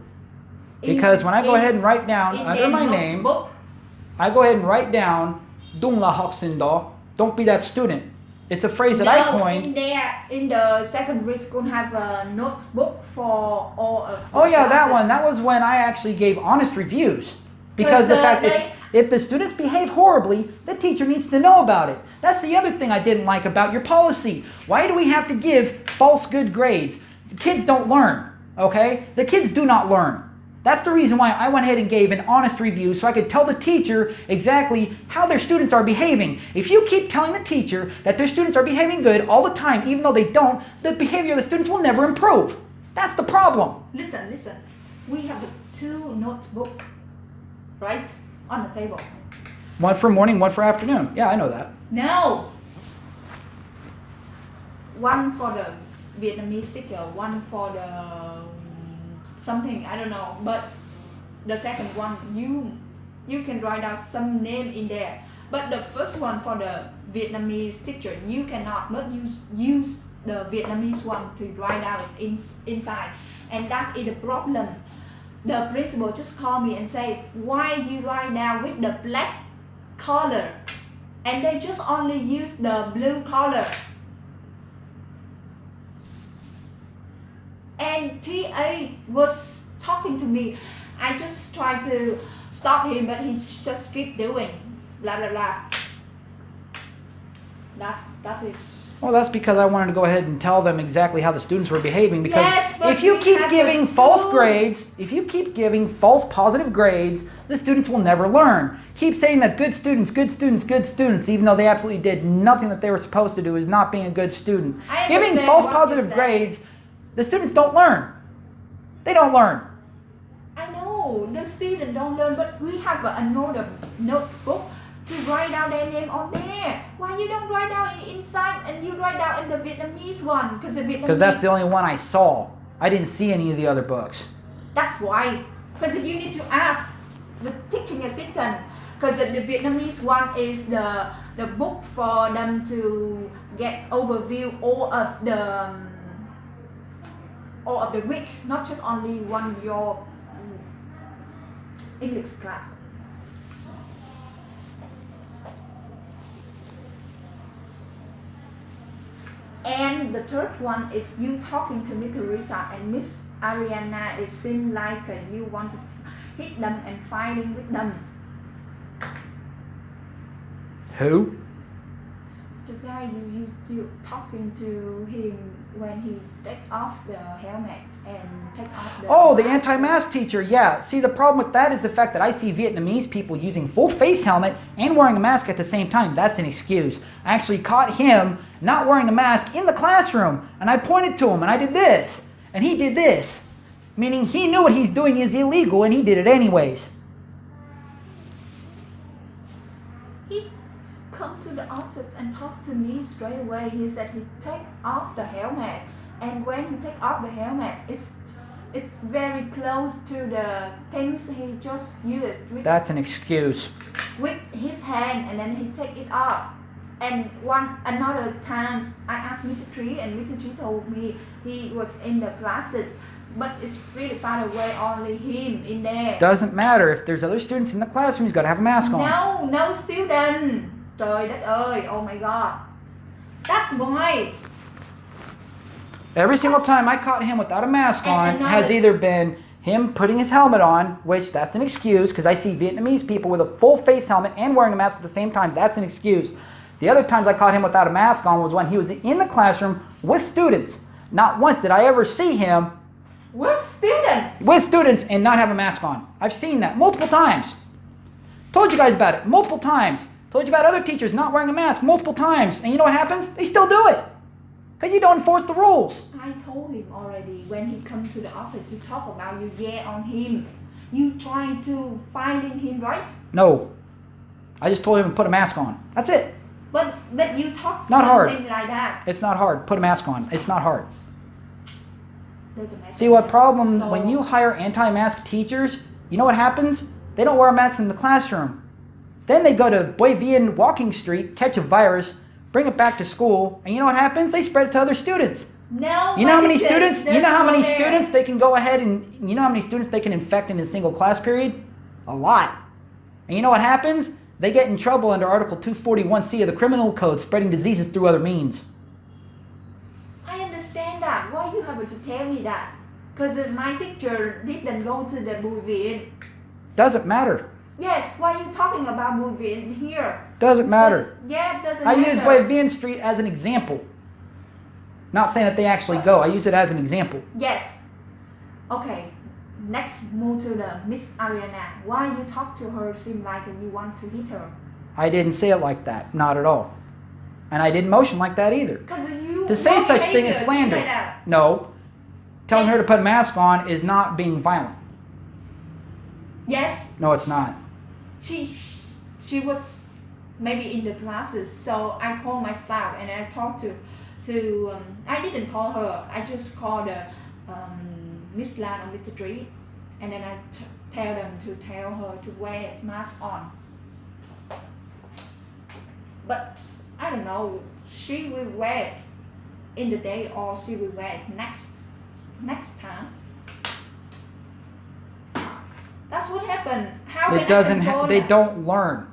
S1: Because when I go ahead and write down under my name, I go ahead and write down Dung la học sinh đó, don't be that student. It's a phrase that I coined.
S2: In the secondary school have a notebook for all of the
S1: Oh yeah, that
S2: classes.
S1: one. That was when I actually gave honest reviews. Because the fact that if the students behave horribly, the teacher needs to know about it. That's the other thing I didn't like about your policy. Why do we have to give false good grades? The kids don't learn, okay? The kids do not learn. That's the reason why I went ahead and gave an honest review so I could tell the teacher exactly how their students are behaving. If you keep telling the teacher that their students are behaving good all the time, even though they don't, the behavior of the students will never improve. That's the problem.
S2: Listen. We have two notebooks, right, on the table.
S1: One for morning, one for afternoon. Yeah, I know that.
S2: No. One for the Vietnamese sticker, one for the something, I don't know. But the second one, you can write down some name in there. But the first one for the Vietnamese teacher, you cannot, but use the Vietnamese one to write out inside. And that is the problem. The principal just called me and say, why you write down with the black color? And they just only use the blue color. And TA was talking to me. I just tried to stop him, but he just keep doing blah blah blah. That's it.
S1: Well, that's because I wanted to go ahead and tell them exactly how the students were behaving. Because
S2: Yes, but
S1: if you
S2: we
S1: keep
S2: have
S1: giving
S2: the
S1: false
S2: tool.
S1: grades, if you keep giving false positive grades, the students will never learn. Keep saying that good students, even though they absolutely did nothing that they were supposed to do, is not being a good student.
S2: I
S1: Giving
S2: understand
S1: false
S2: what
S1: positive
S2: you're
S1: grades, the students don't learn. They don't learn.
S2: I know the student don't learn, but we have another notebook to write down their name on there. Why you don't write down it inside and you write down in the Vietnamese one?
S1: Because that's the only one I saw. I didn't see any of the other books.
S2: That's why. Because you need to ask the teaching assistant. Because the Vietnamese one is the book for them to get overview all of the week, not just only one your English class. And the third one is you talking to Miss Rita and Miss Ariana. It seems like you want to hit them and fighting with them.
S1: Who?
S2: The guy you talking to him when he take off the helmet and take off the
S1: Oh, the
S2: mask.
S1: anti-mask teacher, yeah. See, the problem with that is the fact that I see Vietnamese people using full face helmet and wearing a mask at the same time. That's an excuse. I actually caught him not wearing a mask in the classroom, and I pointed to him, and I did this, and he did this. Meaning he knew what he's doing is illegal, and he did it anyways.
S2: He come to the office and talk to me straight away. He said he take off the helmet, and when he take off the helmet, it's very close to the things he just used
S1: That's an excuse.
S2: with his hand, and then he take it off. And another times I asked Mr. Tree, and Mr. Tree told me he was in the classes, but it's really far away, only him in there.
S1: Doesn't matter. If there's other students in the classroom, he's got to have a mask on.
S2: No student. Trời đất ơi, oh my god. That's why.
S1: Every single time I caught him without a mask
S2: And
S1: on
S2: another-
S1: has either been him putting his helmet on, which that's an excuse because I see Vietnamese people with a full face helmet and wearing a mask at the same time. That's an excuse. The other times I caught him without a mask on was when he was in the classroom with students. Not once did I ever see him
S2: What student?
S1: with students and not have a mask on. I've seen that multiple times. Told you guys about it multiple times. Told you about other teachers not wearing a mask multiple times. And you know what happens? They still do it. Because you don't enforce the rules.
S2: I told him already when he come to the office to talk about you yell on him. You trying to fighting him, right?
S1: No. I just told him to put a mask on. That's it.
S2: But you talk
S1: Not hard.
S2: something like that.
S1: It's not hard. Put a mask on. It's not hard.
S2: Doesn't matter.
S1: See what problem
S2: So-
S1: when you hire anti-mask teachers, you know what happens? They don't wear a mask in the classroom. Then they go to Huyen Walking Street, catch a virus, bring it back to school, and you know what happens? They spread it to other students.
S2: No.
S1: You know how
S2: but
S1: many
S2: it's-
S1: students? You
S2: let's
S1: know how
S2: go
S1: many
S2: there.
S1: students they can go ahead and you know how many students they can infect in a single class period? A lot. And you know what happens? They get in trouble under Article 241C of the Criminal Code, spreading diseases through other means.
S2: I understand that. Why you have to tell me that? Because my teacher didn't go to the Huyen.
S1: Doesn't matter.
S2: Yes. Why you talking about Huyen here?
S1: Doesn't matter.
S2: Yeah, it doesn't
S1: I
S2: matter.
S1: use Huyen Street as an example. Not saying that they actually go. I use it as an example.
S2: Yes. Okay. Next, move to the Miss Ariana. Why you talk to her seem like you want to hit her?
S1: I didn't say it like that. Not at all. And I didn't motion like that either.
S2: Because you
S1: To say such thing is slander.
S2: Like that.
S1: No. Telling her to put a mask on is not being violent.
S2: Yes.
S1: No, it's not.
S2: She was maybe in the classes, so I called my staff and I talked to I didn't call her. I just called the Miss Lan or Mr. Tree, and then I tell them to tell her to wear a mask on. But I don't know. She will wear it in the day or she will wear it next time. That's what happened. How can
S1: It doesn't.
S2: I control
S1: They
S2: that?
S1: don't learn.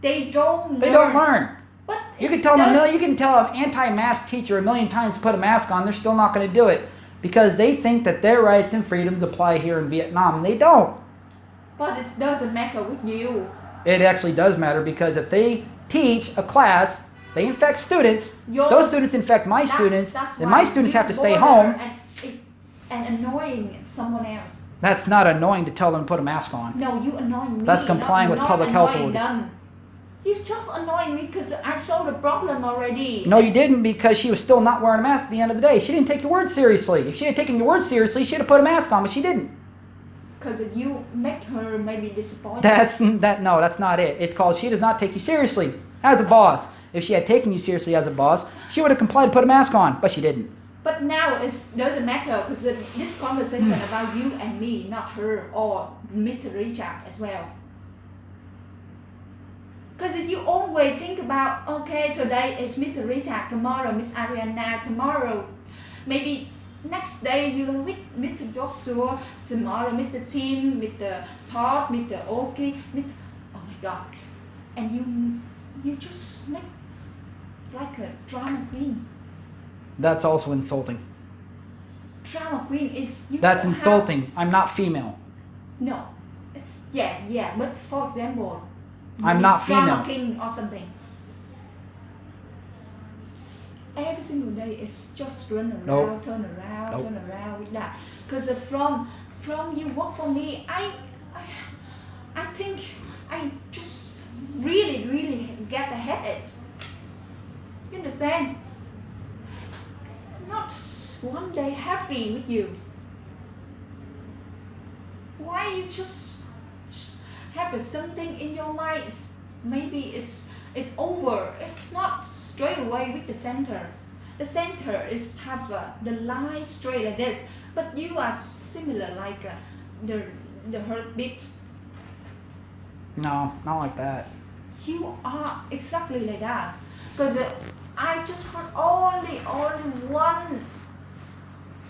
S2: They don't.
S1: They don't learn.
S2: But
S1: You can
S2: it's
S1: tell them
S2: just-
S1: you can tell an anti-mask teacher a million times to put a mask on. They're still not going to do it because they think that their rights and freedoms apply here in Vietnam, and they don't.
S2: But it doesn't matter with you.
S1: It actually does matter because if they teach a class, they infect students.
S2: Your-
S1: Those students infect my students,
S2: That's
S1: then
S2: why
S1: my students
S2: you
S1: have to stay
S2: bother
S1: home.
S2: and annoying someone else.
S1: That's not annoying to tell them to put a mask on.
S2: No, you annoying me.
S1: That's complying with
S2: not
S1: public health
S2: annoying
S1: order.
S2: them. You just annoying me because I saw the problem already.
S1: No, you didn't because she was still not wearing a mask at the end of the day. She didn't take your word seriously. If she had taken your word seriously, she'd have put a mask on, but she didn't.
S2: Because you make her maybe disappointed.
S1: No, that's not it. It's called she does not take you seriously as a boss. If she had taken you seriously as a boss, she would have complied to put a mask on, but she didn't.
S2: But now it doesn't matter because this conversation about you and me, not her or Mr. Richard as well. Because if you always think about, okay, today is Mr. Richard, tomorrow Miss Ariana, tomorrow maybe next day you're with Mr. Joshua, tomorrow Mr. Tim, Mr. Todd, Mr. Oki, Mr. Oh my God. And you just make like a drama queen.
S1: That's also insulting.
S2: Drama queen is you
S1: That's
S2: don't have-
S1: insulting. I'm not female.
S2: No, it's yeah. But for example,
S1: I'm not
S2: drama
S1: female.
S2: king or something. Every single day it's just run around,
S1: Nope.
S2: turn around,
S1: Nope.
S2: turn around with that. Because from you work for me, I think I just really get a headache. You understand? Not one day happy with you. Why you just have something in your mind? Maybe it's over. It's not straight away with the center. The center is have the line straight like this, but you are similar like the heartbeat.
S1: No, not like that.
S2: You are exactly like that. Because I just heard only one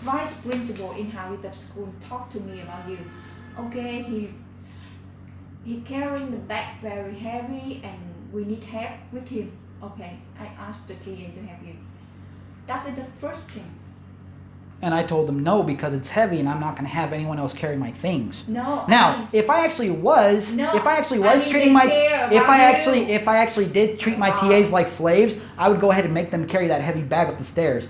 S2: vice principal in Horde school talk to me about you. Okay, he carrying the bag very heavy and we need help with him. Okay, I asked the TA to help you. That's the first thing.
S1: And I told them no because it's heavy and I'm not going to have anyone else carry my things.
S2: No.
S1: Now, if I actually was treating my, if I actually did treat my TAs like slaves, I would go ahead and make them carry that heavy bag up the stairs.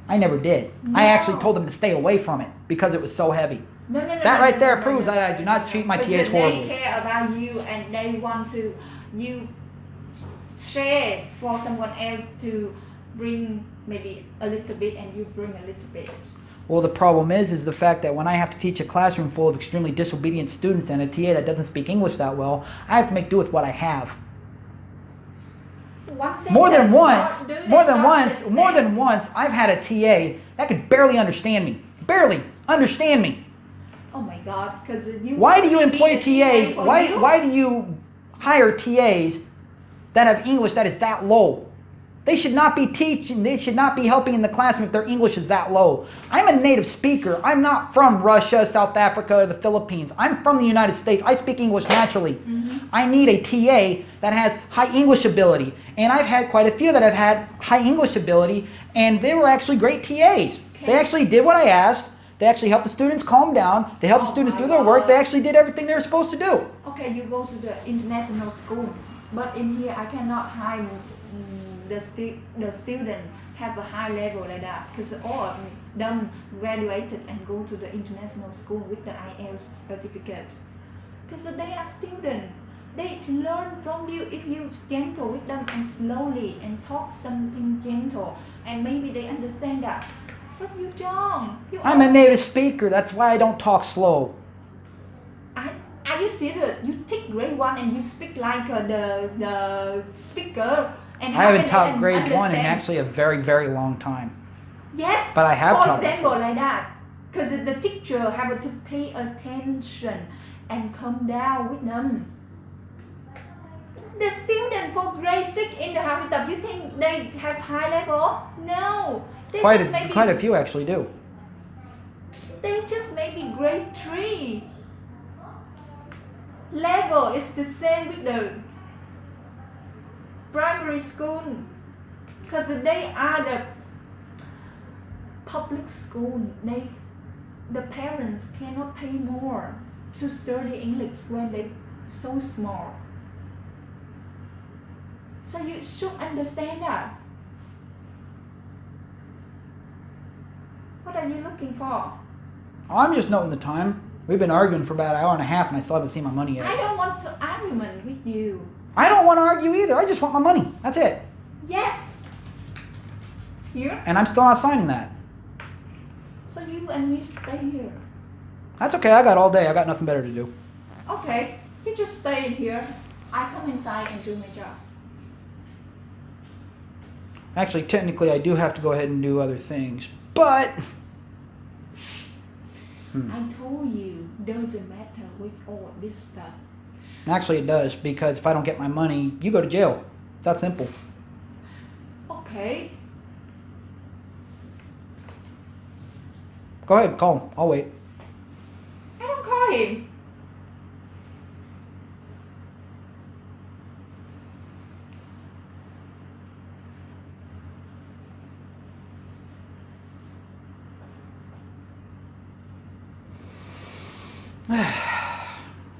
S1: I never did. I actually told them to stay away from it because it was so heavy.
S2: No,
S1: That right there proves that I do not treat my TAs horribly.
S2: They care about you and they want to you share for someone else to bring maybe a little bit and you bring a little bit.
S1: Well, the problem is the fact that when I have to teach a classroom full of extremely disobedient students and a TA that doesn't speak English that well, I have to make do with what I have. More than once, I've had a TA that could barely understand me. Barely understand me.
S2: Oh my God, because you...
S1: Why do you employ TAs? Why do you hire TAs that have English that is that low? They should not be teaching, they should not be helping in the classroom if their English is that low. I'm a native speaker. I'm not from Russia, South Africa, or the Philippines. I'm from the United States. I speak English naturally. Mm-hmm. I need a TA that has high English ability. And I've had quite a few that have had high English ability, and they were actually great TAs. Okay. They actually did what I asked. They actually helped the students calm down. They helped the students do their work. They actually did everything they were supposed to do.
S2: Okay, you go to the international school, but in here I cannot hire the student have a high level like that, because all of them graduated and go to the international school with the IELTS certificate. Because they are students. They learn from you if you're gentle with them and slowly and talk something gentle, and maybe they understand that. But you don't.
S1: I'm a native speaker. That's why I don't talk slow.
S2: Are you serious? You take grade 1 and you speak like the speaker. And
S1: I haven't taught grade 1 in actually a very, very long time.
S2: Yes,
S1: but I have taught
S2: for example, like that. Because the teacher have to pay attention and come down with them. The student for grade 6 in the Habitat, you think they have high level? No.
S1: Quite a few actually do.
S2: They just maybe grade 3. Level is the same with the primary school, because they are the public school. The parents cannot pay more to study English when they so small. So you should understand that. What are you looking for?
S1: I'm just noting the time. We've been arguing for about an hour and a half and I still haven't seen my money yet.
S2: I don't want to argument with you.
S1: I don't want to argue either. I just want my money. That's it.
S2: Yes. Here?
S1: And I'm still not signing that.
S2: So you and me stay here.
S1: That's okay. I got all day. I got nothing better to do.
S2: Okay. You just stay in here. I come inside and do my job.
S1: Actually, technically, I do have to go ahead and do other things. But...
S2: I told you, doesn't matter with all this stuff.
S1: Actually, it does, because if I don't get my money, you go to jail. It's that simple.
S2: Okay.
S1: Go ahead, call him. I'll wait.
S2: I don't call him.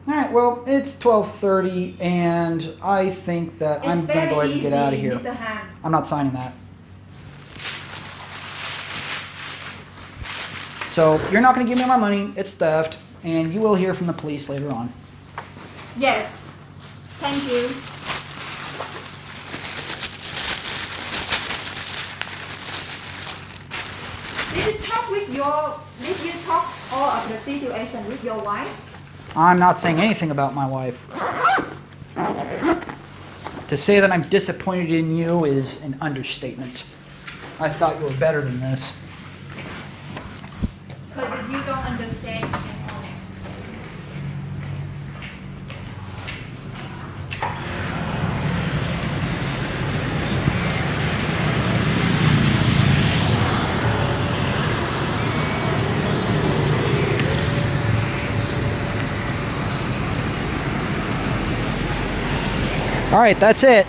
S1: All right, well, it's 12:30, and I think that I'm going to go ahead and get out of here. I'm not signing that. So you're not going to give me my money. It's theft, and you will hear from the police later on.
S2: Yes. Thank you. Did you talk all of the situation with your wife?
S1: I'm not saying anything about my wife. To say that I'm disappointed in you is an understatement. I thought you were better than this.
S2: Because if you don't understand, you can help.
S1: All right, that's it.